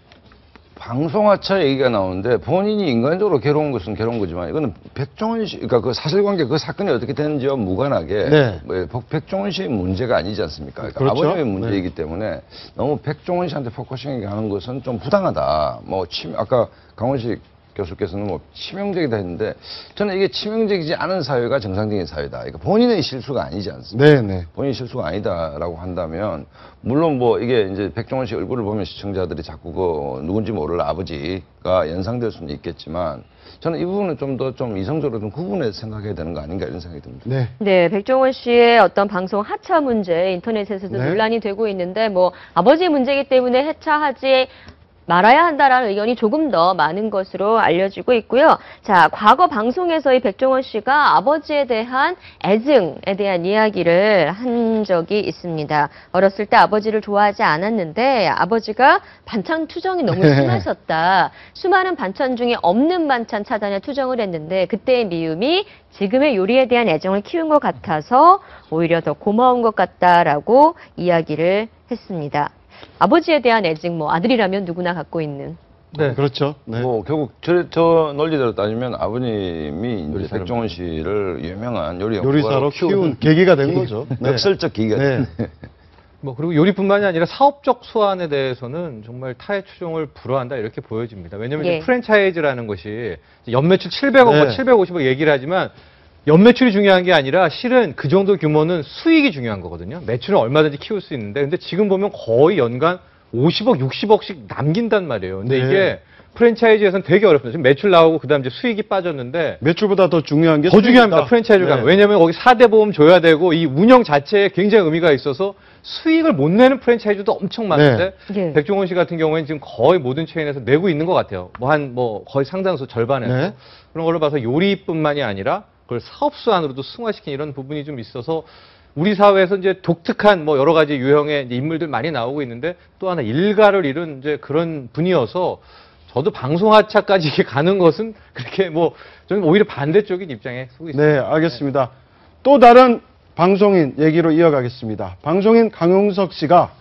방송하차 얘기가 나오는데 본인이 인간적으로 괴로운 것은 괴로운 거지만, 이거는 백종원 씨, 그러니까 그 사실관계 그 사건이 어떻게 되는지와 무관하게 네. 백종원 씨의 문제가 아니지 않습니까? 그러니까 그렇죠. 아버님의 문제이기 때문에 너무 백종원 씨한테 포커싱하는 것은 좀 부당하다. 뭐 아까 강원식 교수께서는 뭐 치명적이다 했는데 저는 이게 치명적이지 않은 사회가 정상적인 사회다. 그러니까 본인의 실수가 아니지 않습니까? 네. 본인 실수가 아니다라고 한다면 물론 뭐 이게 이제 백종원 씨 얼굴을 보면 시청자들이 자꾸 그 누군지 모를 아버지가 연상될 수는 있겠지만 저는 이 부분은 좀 더 좀 이성적으로 좀 구분해서 생각해야 되는 거 아닌가 이런 생각이 듭니다. 네. 네, 백종원 씨의 어떤 방송 하차 문제 인터넷에서도 네. 논란이 되고 있는데 뭐 아버지의 문제이기 때문에 하차하지 말아야 한다라는 의견이 조금 더 많은 것으로 알려지고 있고요. 자, 과거 방송에서 이 백종원 씨가 아버지에 대한 애증에 대한 이야기를 한 적이 있습니다. 어렸을 때 아버지를 좋아하지 않았는데 아버지가 반찬 투정이 너무 심하셨다. 수많은 반찬 중에 없는 반찬 찾아내 투정을 했는데 그때의 미움이 지금의 요리에 대한 애정을 키운 것 같아서 오히려 더 고마운 것 같다라고 이야기를 했습니다. 아버지에 대한 애증, 뭐 아들이라면 누구나 갖고 있는. 네. 그렇죠. 네. 뭐 결국 저 논리대로 따지면 아버님이 이제 백종원 씨를 유명한 요리사로 키운 계기가 된 거죠. 네. 역설적 계기가 네. 뭐 그리고 요리뿐만이 아니라 사업적 수완에 대해서는 정말 타의 추종을 불허한다 이렇게 보여집니다. 왜냐하면 예. 이제 프랜차이즈라는 것이 연매출 700억, 뭐 네. 750억 얘기를 하지만 연매출이 중요한 게 아니라 실은 그 정도 규모는 수익이 중요한 거거든요. 매출은 얼마든지 키울 수 있는데 근데 지금 보면 거의 연간 50억, 60억씩 남긴단 말이에요. 근데 네. 이게 프랜차이즈에서는 되게 어렵습니다. 지금 매출 나오고 그다음 이제 수익이 빠졌는데 매출보다 더 중요한 게 더 중요합니다. 수익이다. 프랜차이즈를 가면. 네. 왜냐하면 거기 4대 보험 줘야 되고 이 운영 자체에 굉장히 의미가 있어서 수익을 못 내는 프랜차이즈도 엄청 많은데 네. 백종원 씨 같은 경우에는 지금 거의 모든 체인에서 내고 있는 것 같아요. 뭐 거의 상당수 절반에서. 네. 그런 걸로 봐서 요리뿐만이 아니라 그걸 사업 수완으로도 승화시킨 이런 부분이 좀 있어서 우리 사회에서 이제 독특한 뭐 여러 가지 유형의 이제 인물들 많이 나오고 있는데 또 하나 일가를 이룬 이제 그런 분이어서 저도 방송하차까지 이렇게 가는 것은 그렇게 뭐 저는 오히려 반대쪽인 입장에 서고 있습니다. 네, 알겠습니다. 또 다른 방송인 얘기로 이어가겠습니다. 방송인 강용석 씨가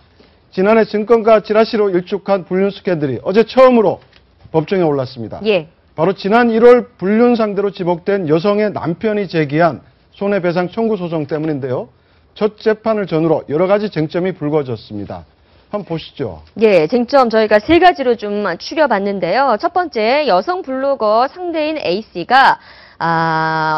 지난해 증권가 지라시로 일축한 불륜 스캔들이 어제 처음으로 법정에 올랐습니다. 예. 바로 지난 1월 불륜 상대로 지목된 여성의 남편이 제기한 손해배상 청구 소송 때문인데요. 첫 재판을 전후로 여러 가지 쟁점이 불거졌습니다. 한번 보시죠. 예, 쟁점 저희가 세 가지로 좀 추려봤는데요. 첫 번째, 여성 블로거 상대인 A씨가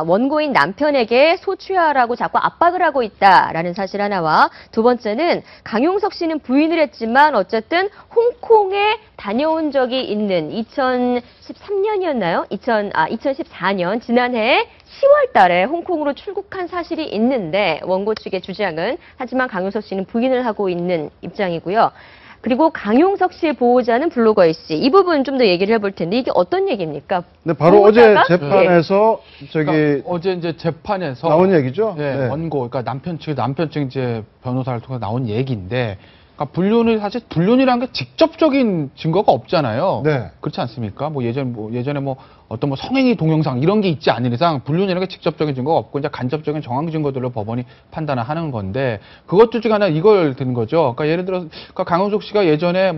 원고인 남편에게 소취하라고 자꾸 압박을 하고 있다라는 사실 하나와 두 번째는 강용석 씨는 부인을 했지만 어쨌든 홍콩에 다녀온 적이 있는 2013년이었나요? 2014년 지난해 10월 달에 홍콩으로 출국한 사실이 있는데 원고 측의 주장은 하지만 강용석 씨는 부인을 하고 있는 입장이고요. 그리고 강용석 씨의 보호자는 블로거 A씨. 이 부분 좀 더 얘기를 해볼 텐데 이게 어떤 얘기입니까? 네, 바로 보호자가? 어제 재판에서 저기 그러니까 어제 이제 재판에서 나온 얘기죠. 예, 네. 원고, 그러니까 남편 측 이제 변호사를 통해 나온 얘기인데, 그러니까 불륜을 사실 불륜이라는 게 직접적인 증거가 없잖아요. 네. 그렇지 않습니까? 예전에 어떤 성행위 동영상 이런 게 있지 않은 이상 불륜이라는 게 직접적인 증거가 없고 이제 간접적인 정황 증거들로 법원이 판단을 하는 건데 그것 중에 하나 이걸 든 거죠. 그러니까 예를 들어서 강용석 씨가 예전에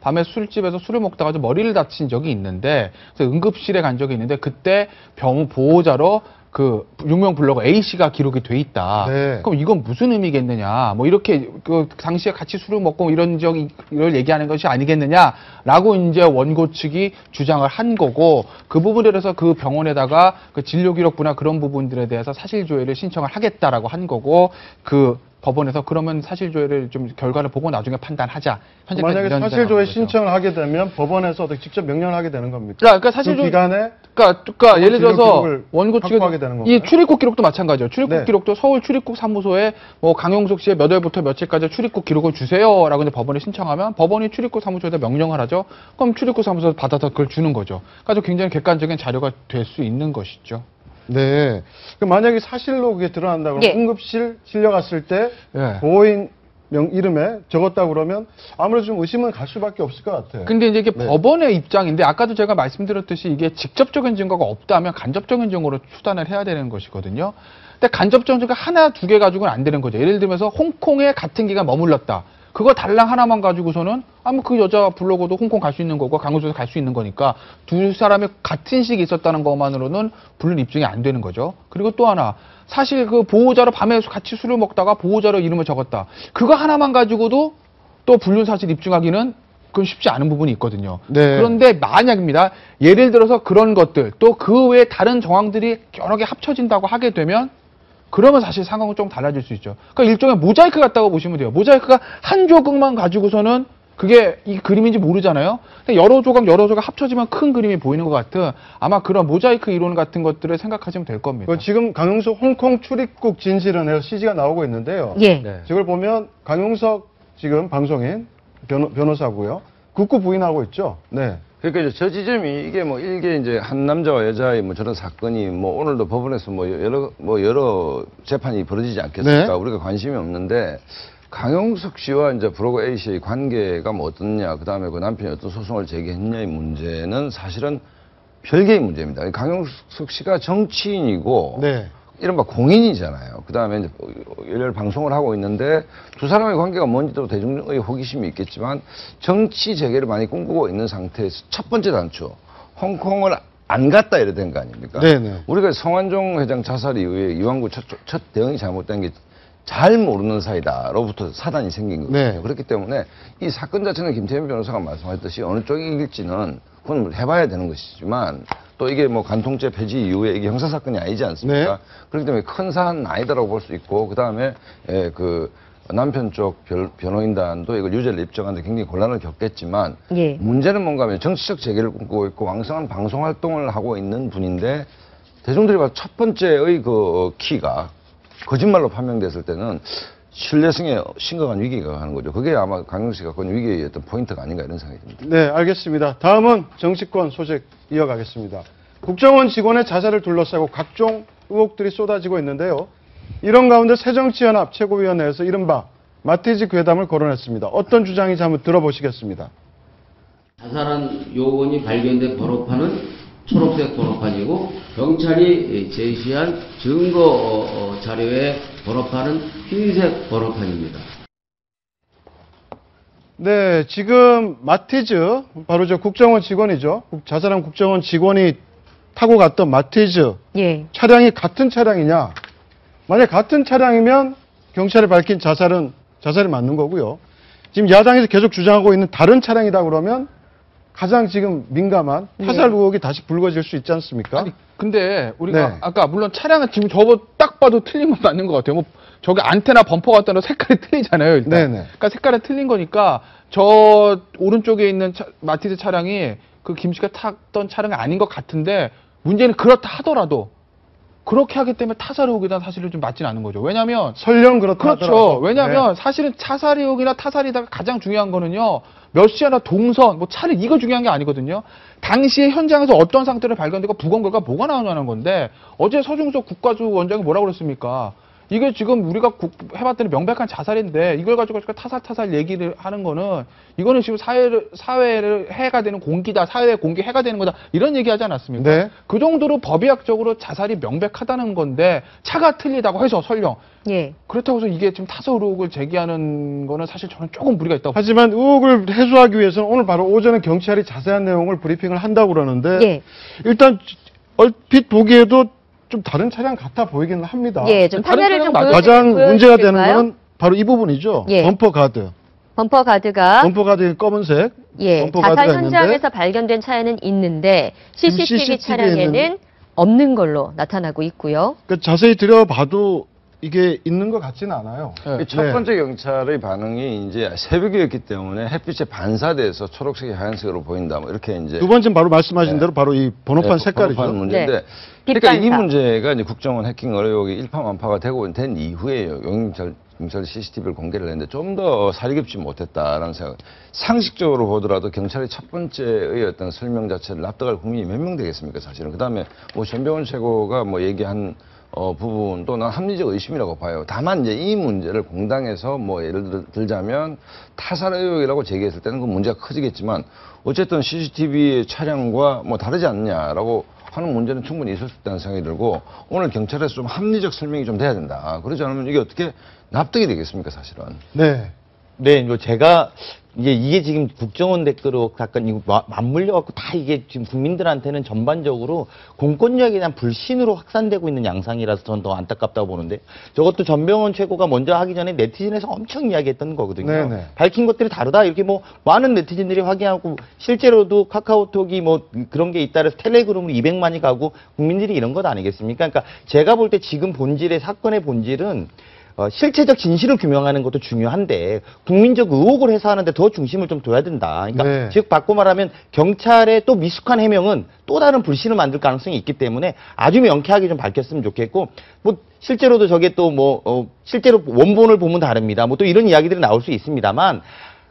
밤에 술집에서 술을 먹다가 머리를 다친 적이 있는데 그래서 응급실에 간 적이 있는데 그때 보호자로 그 유명 블로거 A씨가 기록이 돼 있다. 네. 그럼 이건 무슨 의미겠느냐? 이렇게 그 당시에 같이 술을 먹고 이런 이걸 얘기하는 것이 아니겠느냐라고 이제 원고 측이 주장을 한 거고 그 부분에 대해서 그 병원에다가 그 진료 기록부나 그런 부분들에 대해서 사실 조회를 신청을 하겠다라고 한 거고 그 법원에서 그러면 사실조회를 좀 결과를 보고 나중에 판단하자. 만약에 사실조회 신청을 하게 되면 법원에서 어떻게 직접 명령을 하게 되는 겁니까? 그러니까 사실조회 그 기간에 그러니까 예를 들어서 원고 측이 이 출입국 기록도 마찬가지예요. 출입국 네. 기록도 서울 출입국 사무소에 강용석 씨의 몇 월부터 며칠까지 출입국 기록을 주세요라고 이제 법원에 신청하면 법원이 출입국 사무소에다 명령을 하죠. 그럼 출입국 사무소에서 받아서 그걸 주는 거죠. 그래서 굉장히 객관적인 자료가 될 수 있는 것이죠. 네. 그럼 만약에 사실로 그게 드러난다 그러면 예. 응급실 실려갔을 때 예. 보호인 이름에 적었다 그러면 아무래도 좀 의심은 갈 수밖에 없을 것 같아요. 근데 이제 이게 네. 법원의 입장인데 아까도 제가 말씀드렸듯이 이게 직접적인 증거가 없다면 간접적인 증거로 수단을 해야 되는 것이거든요. 근데 간접적인 증거 하나, 두 개 가지고는 안 되는 거죠. 예를 들면서 홍콩에 같은 기간 머물렀다. 그거 달랑 하나만 가지고서는 그 여자 블로거도 홍콩 갈 수 있는 거고 강원도에서 갈 수 있는 거니까 두 사람이 같은 시기에 있었다는 것만으로는 불륜 입증이 안 되는 거죠. 그리고 또 하나 사실 그 보호자로 밤에 같이 술을 먹다가 보호자로 이름을 적었다. 그거 하나만 가지고도 또 불륜 사실 입증하기는 그건 쉽지 않은 부분이 있거든요. 네. 그런데 만약입니다. 예를 들어서 그런 것들 또 그 외에 다른 정황들이 여러 개 합쳐진다고 하게 되면 그러면 사실 상황은 좀 달라질 수 있죠. 그러니까 일종의 모자이크 같다고 보시면 돼요. 모자이크가 한 조각만 가지고서는 그게 이 그림인지 모르잖아요. 근데 여러 조각 합쳐지면 큰 그림이 보이는 것 같은 아마 그런 모자이크 이론 같은 것들을 생각하시면 될 겁니다. 지금 강용석 홍콩 출입국 진실은 해서 CG가 나오고 있는데요. 예. 네. 이걸 보면 강용석 지금 방송인 변호사고요. 극구 부인하고 있죠. 네. 그러니까 이제 저 지점이 이게 뭐 일개 이제 한 남자와 여자의 뭐 저런 사건이 뭐 오늘도 법원에서 뭐 여러 재판이 벌어지지 않겠습니까? 네. 우리가 관심이 없는데 강용석 씨와 이제 브로거 A 씨의 관계가 뭐 어떻냐, 그 다음에 그 남편이 어떤 소송을 제기했냐의 문제는 사실은 별개의 문제입니다. 강용석 씨가 정치인이고 네. 이른바 공인이잖아요. 그 다음에 이제 열렬 방송을 하고 있는데 두 사람의 관계가 뭔지도 대중의 호기심이 있겠지만 정치 재개를 많이 꿈꾸고 있는 상태에서 첫 번째 단추, 홍콩을 안 갔다 이래 된 거 아닙니까? 네네. 우리가 성완종 회장 자살 이후에 이완구 첫 대응이 잘못된 게 잘 모르는 사이다로부터 사단이 생긴 거거든요. 네. 그렇기 때문에 이 사건 자체는 김태현 변호사가 말씀하셨듯이 어느 쪽이 이길지는 그건 해봐야 되는 것이지만 또 이게 뭐 간통죄 폐지 이후에 이게 형사사건이 아니지 않습니까? 네. 그렇기 때문에 큰 사안은 아니다라고 볼 수 있고, 그 다음에 그 남편 쪽 변호인단도 이걸 유죄를 입증하는데 굉장히 곤란을 겪겠지만 예. 문제는 뭔가 하면 정치적 재개를 꿈꾸고 있고 왕성한 방송 활동을 하고 있는 분인데 대중들이 봐서 첫 번째의 그 키가 거짓말로 판명됐을 때는 신뢰성에 심각한 위기가 가는 거죠. 그게 아마 강용석 사건 위기의 어떤 포인트가 아닌가 이런 생각이 듭니다. 네, 알겠습니다. 다음은 정치권 소식 이어가겠습니다. 국정원 직원의 자살을 둘러싸고 각종 의혹들이 쏟아지고 있는데요. 이런 가운데 새정치연합 최고위원회에서 이른바 마티즈 괴담을 거론했습니다. 어떤 주장인지 한번 들어보시겠습니다. 자살한 요원이 발견된 번호판은 초록색 번호판이고 경찰이 제시한 증거 자료의 번호판은 흰색 번호판입니다. 네, 지금 마티즈, 바로 저 국정원 직원이죠. 자살한 국정원 직원이 타고 갔던 마티즈 예. 차량이 같은 차량이냐? 만약 같은 차량이면 경찰이 밝힌 자살이 맞는 거고요. 지금 야당에서 계속 주장하고 있는 다른 차량이다 그러면 가장 지금 민감한 타살 의혹이 다시 불거질 수 있지 않습니까? 아니, 근데 우리가 네. 아까 물론 차량은 지금 저거 딱 봐도 틀린 건 맞는 것 같아요. 뭐 저기 안테나 범퍼 같은 거 색깔이 틀리잖아요, 일단. 네네. 그러니까 색깔이 틀린 거니까 저 오른쪽에 있는 마티즈 차량이 그 김 씨가 탔던 차량이 아닌 것 같은데 문제는 그렇다 하더라도 그렇게 하기 때문에 타살 의혹에 대한 사실을 좀 맞지는 않은 거죠. 왜냐하면 설령 그렇다 그렇죠. 하더라도. 왜냐하면 네. 사실은 타살 의혹이나 타살이다 가장 중요한 거는요. 몇 시야나 동선, 뭐 차를 이거 중요한 게 아니거든요. 당시에 현장에서 어떤 상태로 발견되고 부검 결과 뭐가 나오냐는 건데 어제 서중석 국가주 원장이 뭐라고 그랬습니까? 이게 지금 우리가 해봤더니 명백한 자살인데 이걸 가지고 타살 얘기를 하는 거는 이거는 지금 사회를 해가 되는 공기다, 사회의 공기 해가 되는 거다 이런 얘기하지 않았습니까? 네. 그 정도로 법의학적으로 자살이 명백하다는 건데 차가 틀리다고 해서 설령 예. 그렇다고 해서 이게 지금 타살 의혹을 제기하는 거는 사실 저는 조금 무리가 있다고 하지만 의혹을 해소하기 위해서는 오늘 바로 오전에 경찰이 자세한 내용을 브리핑을 한다고 그러는데 예. 일단 얼핏 보기에도 좀 다른 차량 같아 보이기는 합니다. 예, 좀 다른 화면을 좀 차량 가장 문제가 되는 보여주실까요? 거는 바로 이 부분이죠. 예. 범퍼 가드. 범퍼 가드가 범퍼 가드 검은색. 예, 범퍼 자살 가드가 현장에서 있는데 발견된 차에는 있는데 CCTV CCTV 에 차량에는 없는 걸로 나타나고 있고요. 그 자세히 들여봐도 이게 있는 것 같지는 않아요. 네. 첫 번째 경찰의 반응이 이제 새벽이었기 때문에 햇빛에 반사돼서 초록색이 하얀색으로 보인다. 뭐 이렇게 이제 두 번째는 바로 말씀하신 네. 대로 바로 이 번호판 네, 색깔이죠. 번호판 문제인데 네. 그러니까 이 뒷반사. 문제가 이제 국정원 해킹 의혹이 일파만파가 된 이후에요. 경찰 CCTV를 공개를 했는데 좀 더 사리 깊지 못했다라는 생각. 상식적으로 보더라도 경찰의 첫 번째의 어떤 설명 자체를 납득할 국민이 몇 명 되겠습니까, 사실은. 그다음에 뭐 전병훈 최고가 뭐 얘기한 부분도 난 합리적 의심이라고 봐요. 다만 이제 이 문제를 공당에서 뭐 예를 들자면 타살 의혹이라고 제기했을 때는 그 문제가 커지겠지만 어쨌든 CCTV 차량과 뭐 다르지 않냐라고 하는 문제는 충분히 있을 수 있다는 생각이 들고 오늘 경찰에서 좀 합리적 설명이 좀 돼야 된다. 그러지 않으면 이게 어떻게 납득이 되겠습니까, 사실은. 네. 네, 제가 이제 이게 지금 국정원 댓글로 약간 이거 맞물려갖고 다 이게 지금 국민들한테는 전반적으로 공권력에 대한 불신으로 확산되고 있는 양상이라서 저는 더 안타깝다고 보는데 저것도 전병헌 최고가 먼저 하기 전에 네티즌에서 엄청 이야기했던 거거든요. 네네. 밝힌 것들이 다르다 이렇게 뭐 많은 네티즌들이 확인하고 실제로도 카카오톡이 뭐 그런 게 있다 그래서 텔레그램으로 200만이 가고 국민들이 이런 것 아니겠습니까? 그러니까 제가 볼 때 지금 본질의 사건의 본질은 실체적 진실을 규명하는 것도 중요한데 국민적 의혹을 해소하는데 더 중심을 좀 둬야 된다. 그러니까 네. 즉 바꿔 말하면 경찰의 또 미숙한 해명은 또 다른 불신을 만들 가능성이 있기 때문에 아주 명쾌하게 좀 밝혔으면 좋겠고 뭐 실제로도 저게 또 실제로 원본을 보면 다릅니다. 뭐 또 이런 이야기들이 나올 수 있습니다만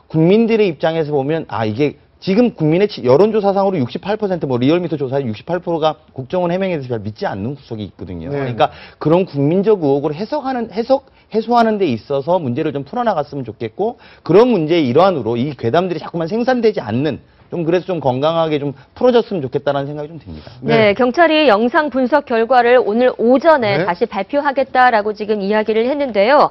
국민들의 입장에서 보면 이게 지금 국민의 여론조사상으로 68%, 뭐 리얼미터 조사에 68%가 국정원 해명에 대해서 잘 믿지 않는 구석이 있거든요. 네. 그러니까 그런 국민적 의혹을 해소하는 데 있어서 문제를 좀 풀어나갔으면 좋겠고 그런 문제의 일환으로 이 괴담들이 자꾸만 생산되지 않는 그래서 좀 건강하게 좀 풀어졌으면 좋겠다는 생각이 좀 듭니다. 네, 경찰이 영상 분석 결과를 오늘 오전에 네. 다시 발표하겠다라고 지금 이야기를 했는데요.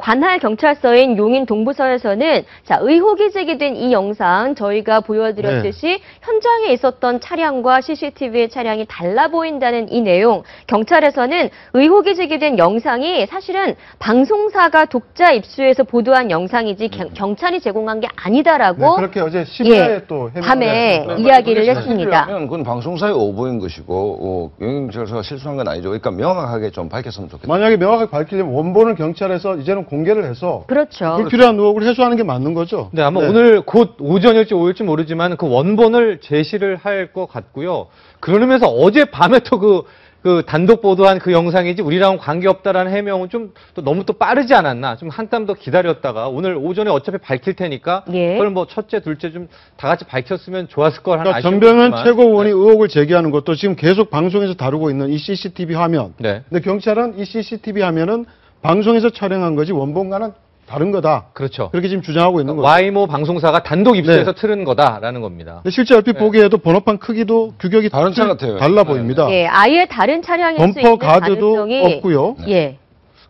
관할 경찰서인 용인 동부서에서는 의혹이 제기된 이 영상 저희가 보여드렸듯이 현장에 있었던 차량과 CCTV의 차량이 달라 보인다는 이 내용. 경찰에서는 의혹이 제기된 영상이 사실은 방송사가 독자 입수해서 보도한 영상이지 경찰이 제공한 게 아니다라고 네, 그렇게 어제 심야에 또 밤에 해명을 이야기를 했습니다. 그건 방송사의 오보인 것이고 용인경찰서가 실수한 건 아니죠. 그러니까 명확하게 좀 밝혔으면 좋겠다. 만약에 명확하게 밝히려면 원본을 경찰에서 이제는 공개를 해서 그렇죠. 불필요한 의혹을 해소하는 게 맞는 거죠. 네, 아마 오늘 곧 오전일지 오후일지 모르지만 그 원본을 제시를 할 것 같고요. 그러면서 어젯밤에 또 그 단독 보도한 그 영상이지 우리랑은 관계없다라는 해명은 좀 또 너무 또 빠르지 않았나. 좀 한 땀 더 기다렸다가 오늘 오전에 어차피 밝힐 테니까 그걸 뭐 첫째, 둘째 좀 다 같이 밝혔으면 좋았을 걸 하나 그러니까 전병헌 최고위원이 의혹을 제기하는 것도 지금 계속 방송에서 다루고 있는 이 CCTV 화면. 네. 근데 경찰은 이 CCTV 화면은 방송에서 촬영한 거지 원본과는 다른 거다. 그렇죠. 그렇게 지금 주장하고 있는 거죠. YMO 방송사가 단독 입수해서 틀은 거다라는 겁니다. 근데 실제 얼핏 보기에도 번호판 크기도 규격이 다른 차 같아요. 달라 보입니다. 예, 아예 다른 차량일 수 범퍼 있는 가드도 가능성이 없고요. 예.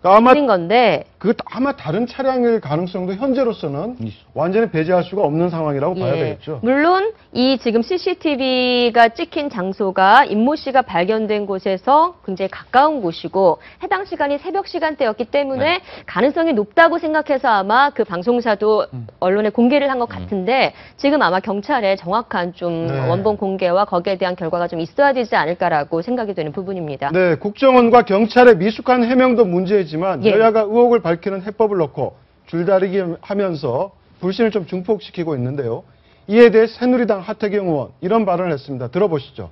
그러니까 있는 건데 아마 다른 차량일 가능성도 현재로서는 완전히 배제할 수가 없는 상황이라고 봐야 되겠죠. 물론 이 지금 CCTV가 찍힌 장소가 임모 씨가 발견된 곳에서 굉장히 가까운 곳이고 해당 시간이 새벽 시간대였기 때문에 가능성이 높다고 생각해서 아마 그 방송사도 언론에 공개를 한 것 같은데 지금 아마 경찰에 정확한 좀 원본 공개와 거기에 대한 결과가 좀 있어야 되지 않을까라고 생각이 되는 부분입니다. 네, 국정원과 경찰의 미숙한 해명도 문제이지만 여야가 의혹을 밝히는 해법을 놓고 줄다리기 하면서 불신을 좀 증폭시키고 있는데요. 이에 대해 새누리당 하태경 의원 이런 발언을 했습니다. 들어보시죠.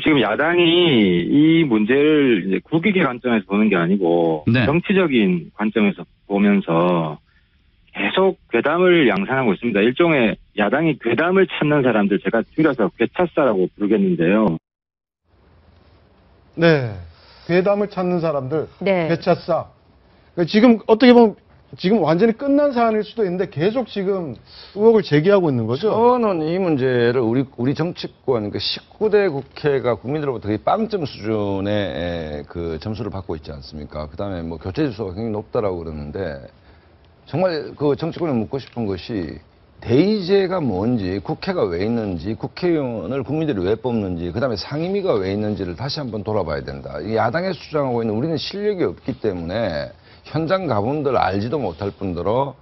지금 야당이 이 문제를 이제 국익의 관점에서 보는 게 아니고 정치적인 관점에서 보면서 계속 괴담을 양산하고 있습니다. 일종의 야당이 괴담을 찾는 사람들 제가 줄여서 괴차사라고 부르겠는데요. 네, 괴담을 찾는 사람들 괴차사. 그러니까 지금 어떻게 보면 지금 완전히 끝난 사안일 수도 있는데 계속 지금 의혹을 제기하고 있는 거죠. 저는 이 문제를 우리 정치권 19대 국회가 국민들로부터 거의 빵점 수준의 그 점수를 받고 있지 않습니까? 그다음에 뭐 교체 지수가 굉장히 높다라고 그러는데 정말 그 정치권에 묻고 싶은 것이 대의제가 뭔지, 국회가 왜 있는지, 국회의원을 국민들이 왜 뽑는지, 그다음에 상임위가 왜 있는지를 다시 한번 돌아봐야 된다. 야당에서 주장하고 있는 우리는 실력이 없기 때문에 현장 가본들 알지도 못할 뿐더러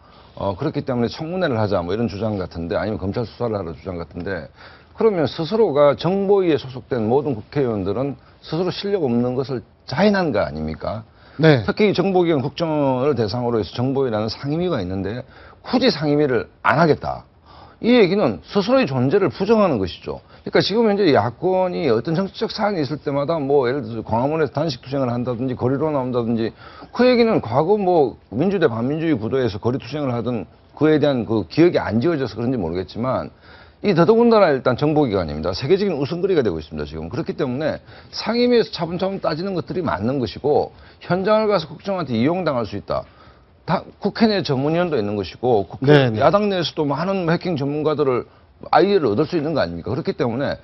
그렇기 때문에 청문회를 하자 뭐 이런 주장 같은데 아니면 검찰 수사를 하라 주장 같은데 그러면 스스로가 정보위에 소속된 모든 국회의원들은 스스로 실력 없는 것을 자인한 거 아닙니까? 네. 특히 정보기관 국정을 대상으로 해서 정보위라는 상임위가 있는데 굳이 상임위를 안 하겠다. 이 얘기는 스스로의 존재를 부정하는 것이죠. 그러니까 지금 현재 야권이 어떤 정치적 사안이 있을 때마다 뭐 예를 들어서 광화문에서 단식 투쟁을 한다든지 거리로 나온다든지 그 얘기는 과거 뭐 민주대 반민주주의 구도에서 거리 투쟁을 하던 그에 대한 그 기억이 안 지워져서 그런지 모르겠지만 이 더더군다나 일단 정보기관입니다. 세계적인 우선거리가 되고 있습니다. 지금. 그렇기 때문에 상임위에서 차분차분 따지는 것들이 맞는 것이고 현장을 가서 국정원한테 이용당할 수 있다. 다 국회 내 전문위원도 있는 것이고 국회 야당 내에서도 많은 해킹 전문가들을 아이디어를 얻을 수 있는 거 아닙니까? 그렇기 때문에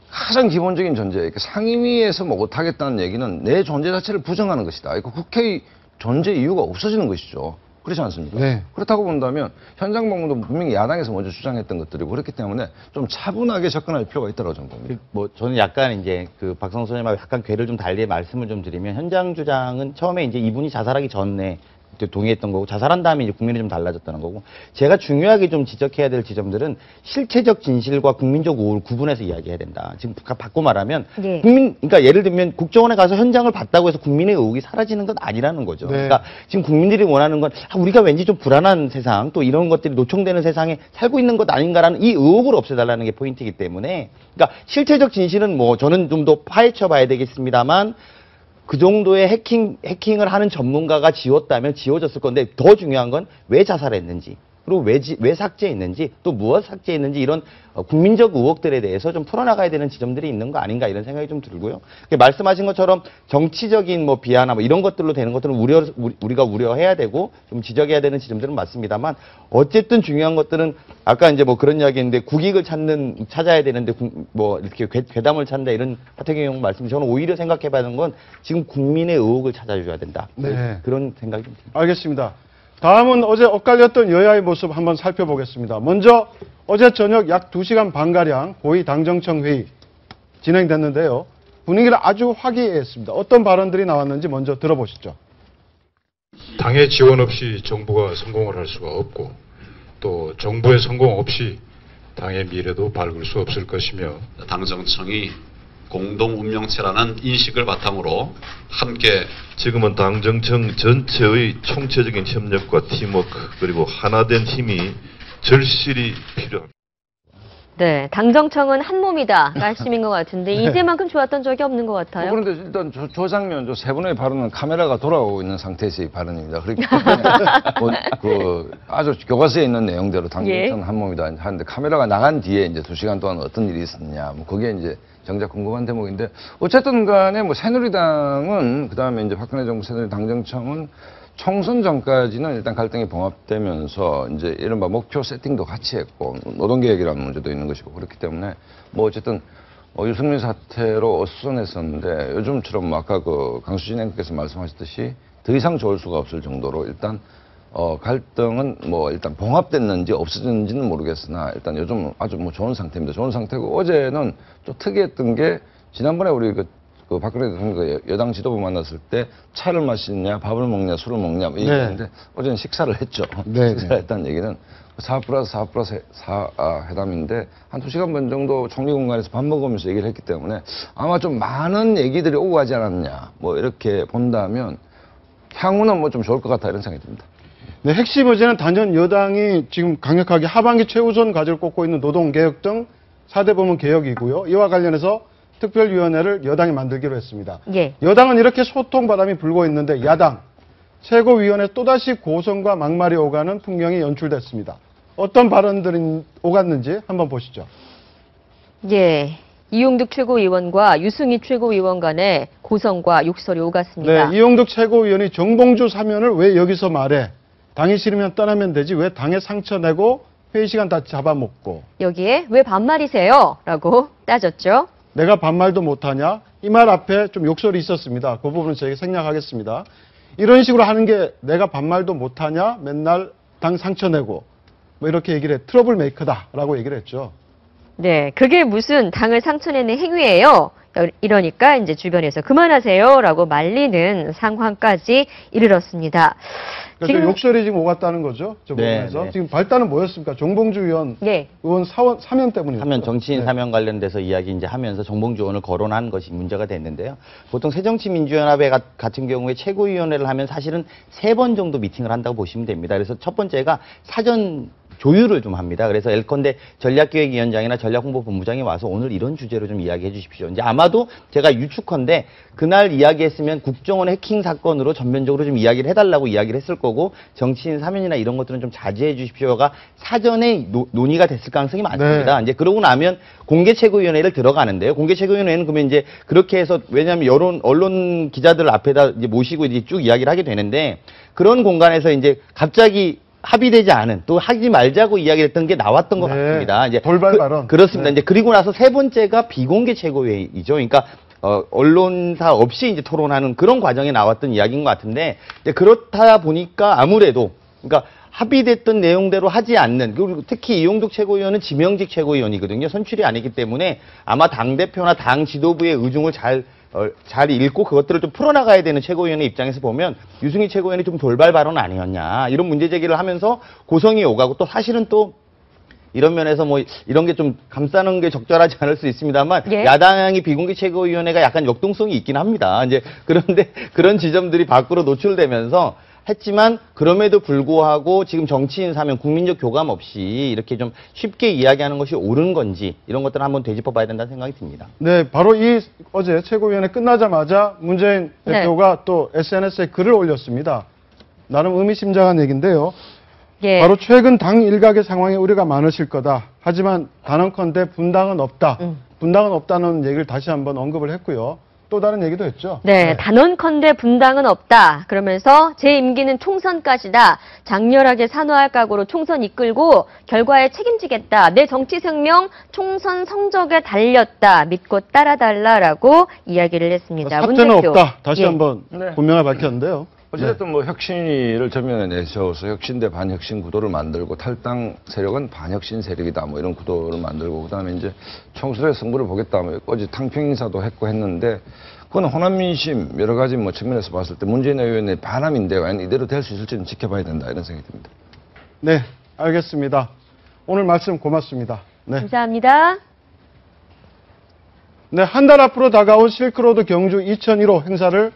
가장 기본적인 존재, 상임위에서 뭐 못하겠다는 얘기는 내 존재 자체를 부정하는 것이다. 국회의 존재 이유가 없어지는 것이죠. 그렇지 않습니까? 네. 그렇다고 본다면 현장 방문도 분명히 야당에서 먼저 주장했던 것들이고 그렇기 때문에 좀 차분하게 접근할 필요가 있다고 저는 봅니다. 뭐 저는 약간 이제 그 박성수 의원님하고 약간 궤를 좀 달리 말씀을 좀 드리면 현장 주장은 처음에 이제 이분이 자살하기 전에 동의했던 거고 자살한 다음에 이제 국민이 좀 달라졌다는 거고 제가 중요하게 좀 지적해야 될 지점들은 실체적 진실과 국민적 우호를 구분해서 이야기해야 된다. 지금 바꿔 말하면 네. 그러니까 예를 들면 국정원에 가서 현장을 봤다고 해서 국민의 의혹이 사라지는 건 아니라는 거죠. 네. 그러니까 지금 국민들이 원하는 건 우리가 왠지 좀 불안한 세상 또 이런 것들이 노총되는 세상에 살고 있는 것 아닌가라는 이 의혹을 없애달라는 게 포인트이기 때문에 그러니까 실체적 진실은 뭐 저는 좀 더 파헤쳐 봐야 되겠습니다만 그 정도의 해킹을 하는 전문가가 지웠다면 지워졌을 건데 더 중요한 건 왜 자살했는지 그리고 왜 삭제했는지 또 무엇 삭제했는지 이런 국민적 의혹들에 대해서 좀 풀어나가야 되는 지점들이 있는 거 아닌가 이런 생각이 좀 들고요. 말씀하신 것처럼 정치적인 뭐 비하나 뭐 이런 것들로 되는 것들은 우리가 우려해야 되고 좀 지적해야 되는 지점들은 맞습니다만 어쨌든 중요한 것들은 아까 이제 뭐 그런 이야기했는데 국익을 찾아야 되는데 뭐 이렇게 괴담을 찾는다 이런 하태경 말씀 저는 오히려 생각해봐야 하는 건 지금 국민의 의혹을 찾아줘야 된다. 네. 그런 생각이 좀 듭니다. 알겠습니다. 다음은 어제 엇갈렸던 여야의 모습 한번 살펴보겠습니다. 먼저 어제 저녁 약 2시간 반가량 고위 당정청 회의 진행됐는데요. 분위기를 아주 화기애애했습니다. 어떤 발언들이 나왔는지 먼저 들어보시죠. 당의 지원 없이 정부가 성공을 할 수가 없고 또 정부의 성공 없이 당의 미래도 밝을 수 없을 것이며 당정청이 공동운명체라는 인식을 바탕으로 함께 지금은 당정청 전체의 총체적인 협력과 팀워크 그리고 하나된 힘이 절실히 필요합니다. 네, 당정청은 한 몸이다 말씀인 것 같은데 이제만큼 좋았던 적이 없는 것 같아요. 그런데 일단 저 장면, 저 세 분의 발언은 카메라가 돌아오고 있는 상태에서의 발언입니다. 그렇기 때문에 아주 교과서에 있는 내용대로 당정청은 한 몸이다 하는데 카메라가 나간 뒤에 이제 2시간 동안 어떤 일이 있었느냐, 뭐 그게 이제 정작 궁금한 대목인데 어쨌든 간에 뭐 새누리당은 그다음에 이제 박근혜 정부 새누리당 당정청은 총선 전까지는 일단 갈등이 봉합되면서 이제 이른바 목표 세팅도 같이 했고 노동개혁이라는 문제도 있는 것이고 그렇기 때문에 뭐 어쨌든 유승민 사태로 어수선했었는데 요즘처럼 뭐 아까 그 강수진 앵커께서 말씀하셨듯이 더 이상 좋을 수가 없을 정도로 일단 갈등은 뭐 일단 봉합됐는지 없어졌는지는 모르겠으나 일단 요즘 아주 뭐 좋은 상태입니다. 좋은 상태고 어제는 좀 특이했던 게 지난번에 우리 그 박근혜 대통령 여당 지도부 만났을 때 차를 마시냐 밥을 먹냐 술을 먹냐 뭐 얘기했는데 어제는 식사를 했죠. 식사를 했다는 얘기는 4+4+4 회담인데 한 2시간 반 정도 총리 공간에서 밥 먹으면서 얘기를 했기 때문에 아마 좀 많은 얘기들이 오고 가지 않았냐 뭐 이렇게 본다면 향후는 뭐 좀 좋을 것 같다 이런 생각이 듭니다. 네, 핵심 의제는 단연 여당이 지금 강력하게 하반기 최우선 과제를 꼽고 있는 노동개혁 등 4대 부문 개혁이고요. 이와 관련해서 특별위원회를 여당이 만들기로 했습니다. 예. 여당은 이렇게 소통 바람이 불고 있는데 야당, 최고위원회 또다시 고성과 막말이 오가는 풍경이 연출됐습니다. 어떤 발언들이 오갔는지 한번 보시죠. 예. 이용득 최고위원과 유승희 최고위원 간의 고성과 욕설이 오갔습니다. 네, 이용득 최고위원이 정봉주 사면을 왜 여기서 말해? 당이 싫으면 떠나면 되지 왜 당에 상처 내고 회의 시간 다 잡아먹고. 여기에 왜 반말이세요? 라고 따졌죠. 내가 반말도 못하냐? 이 말 앞에 좀 욕설이 있었습니다. 그 부분은 저희가 생략하겠습니다. 이런 식으로 하는 게 내가 반말도 못하냐? 맨날 당 상처 내고 뭐 이렇게 얘기를 해. 트러블 메이커다라고 얘기를 했죠. 네, 그게 무슨 당을 상처내는 행위예요. 이러니까 이제 주변에서 그만하세요라고 말리는 상황까지 이르렀습니다. 그러니까 지금 욕설이 지금 오갔다는 거죠. 저 부분에서. 네. 지금 발단은 뭐였습니까? 정봉주 의원 사면 때문이었죠. 사면 정치인 사면 관련돼서 이야기 이제 하면서 정봉주 의원을 거론한 것이 문제가 됐는데요. 보통 새정치민주연합회 같은 경우에 최고위원회를 하면 사실은 3번 정도 미팅을 한다고 보시면 됩니다. 그래서 첫 번째가 사전 조율을 좀 합니다. 그래서 예컨대 전략기획위원장이나 전략홍보본부장이 와서 오늘 이런 주제로 좀 이야기해 주십시오. 이제 아마도 제가 유축컨대 그날 이야기했으면 국정원 해킹 사건으로 전면적으로 좀 이야기를 해달라고 이야기를 했을 거고 정치인 사면이나 이런 것들은 좀 자제해 주십시오가 사전에 논의가 됐을 가능성이 많습니다. 네. 이제 그러고 나면 공개최고위원회를 들어가는데요. 공개최고위원회는 그러면 이제 그렇게 해서 왜냐하면 언론 기자들 앞에다 이제 모시고 이제 쭉 이야기를 하게 되는데 그런 공간에서 이제 갑자기 합의되지 않은 또 하지 말자고 이야기했던 게 나왔던 것 같습니다. 이제 돌발 발언. 그렇습니다. 이제 그리고 나서 3번째가 비공개 최고회의죠. 그러니까 언론사 없이 이제 토론하는 그런 과정에 나왔던 이야기인 것 같은데 이제 그렇다 보니까 아무래도 그러니까 합의됐던 내용대로 하지 않는, 그리고 특히 이용득 최고위원은 지명직 최고위원이거든요. 선출이 아니기 때문에 아마 당대표나 당 지도부의 의중을 잘 읽고 그것들을 좀 풀어나가야 되는 최고위원의 입장에서 보면 유승희 최고위원이 좀 돌발 발언 아니었냐, 이런 문제 제기를 하면서 고성이 오가고, 또 사실은 또 이런 면에서 뭐 이런 게 좀 감싸는 게 적절하지 않을 수 있습니다만, 예? 야당이 비공개 최고위원회가 약간 역동성이 있긴 합니다. 이제 그런데 그런 지점들이 밖으로 노출되면서 했지만, 그럼에도 불구하고 지금 정치인 사면, 국민적 교감 없이 이렇게 좀 쉽게 이야기하는 것이 옳은 건지, 이런 것들을 한번 되짚어 봐야 된다는 생각이 듭니다. 네, 바로 어제 최고위원회 끝나자마자 문재인 대표가 또 SNS에 글을 올렸습니다. 나름 의미심장한 얘기인데요. 예. 바로 최근 당 일각의 상황에 우려가 많으실 거다. 하지만 단언컨대 분당은 없다. 분당은 없다는 얘기를 다시 한번 언급을 했고요. 또 다른 얘기도 했죠. 네, 단언컨대 분당은 없다. 그러면서 제 임기는 총선까지다. 장렬하게 산화할 각오로 총선 이끌고 결과에 책임지겠다. 내 정치 생명 총선 성적에 달렸다. 믿고 따라달라라고 이야기를 했습니다. 사태는 없다. 다시 예. 한번 분명히 밝혔는데요. 어쨌든 뭐 혁신위를 전면에 내세워서 혁신 대 반혁신 구도를 만들고, 탈당 세력은 반혁신 세력이다, 뭐 이런 구도를 만들고, 그다음에 이제 총선의 승부를 보겠다, 뭐 어제 탕평 인사도 했고 했는데, 그건 호남 민심 여러 가지 뭐 측면에서 봤을 때 문재인 의원의 바람인데 과연 이대로 될 수 있을지는 지켜봐야 된다, 이런 생각이 듭니다. 네, 알겠습니다. 오늘 말씀 고맙습니다. 네. 감사합니다. 네, 한 달 앞으로 다가온 실크로드 경주 2015 행사를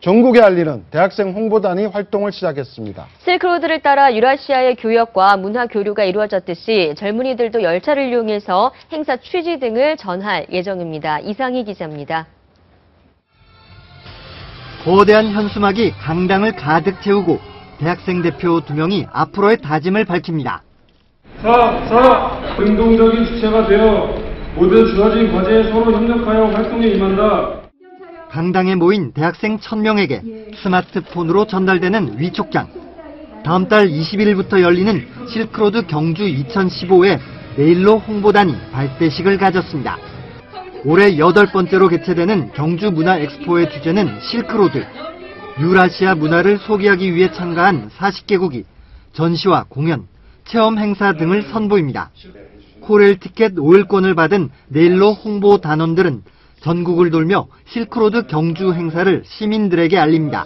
전국에 알리는 대학생 홍보단이 활동을 시작했습니다. 실크로드를 따라 유라시아의 교역과 문화 교류가 이루어졌듯이 젊은이들도 열차를 이용해서 행사 취지 등을 전할 예정입니다. 이상희 기자입니다. 거대한 현수막이 강당을 가득 채우고 대학생 대표 2명이 앞으로의 다짐을 밝힙니다. 능동적인 주체가 되어 모든 주어진 과제에 서로 협력하여 활동에 임한다. 강당에 모인 대학생 1000명에게 스마트폰으로 전달되는 위촉장. 다음 달 20일부터 열리는 실크로드 경주 2015에 내일로 홍보단이 발대식을 가졌습니다. 올해 8번째로 개최되는 경주 문화 엑스포의 주제는 실크로드. 유라시아 문화를 소개하기 위해 참가한 40개국이 전시와 공연, 체험 행사 등을 선보입니다. 코레일 티켓 5일권을 받은 내일로 홍보 단원들은 전국을 돌며 실크로드 경주 행사를 시민들에게 알립니다.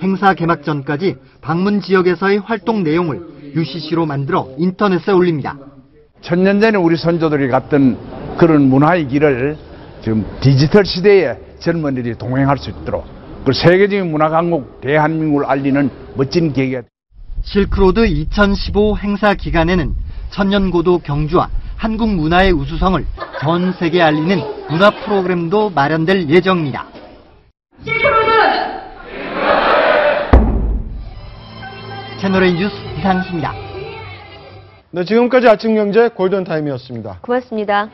행사 개막 전까지 방문 지역에서의 활동 내용을 UCC로 만들어 인터넷에 올립니다. 1000년 전에 우리 선조들이 갔던 그런 문화의 길을 지금 디지털 시대에 젊은이들이 동행할 수 있도록, 그 세계적인 문화 강국 대한민국을 알리는 멋진 계기가. 실크로드 2015 행사 기간에는 천년고도 경주와 한국 문화의 우수성을 전 세계에 알리는 문화 프로그램도 마련될 예정입니다. 채널A 뉴스 이상수입니다. 네, 지금까지 아침경제 골든타임이었습니다. 고맙습니다.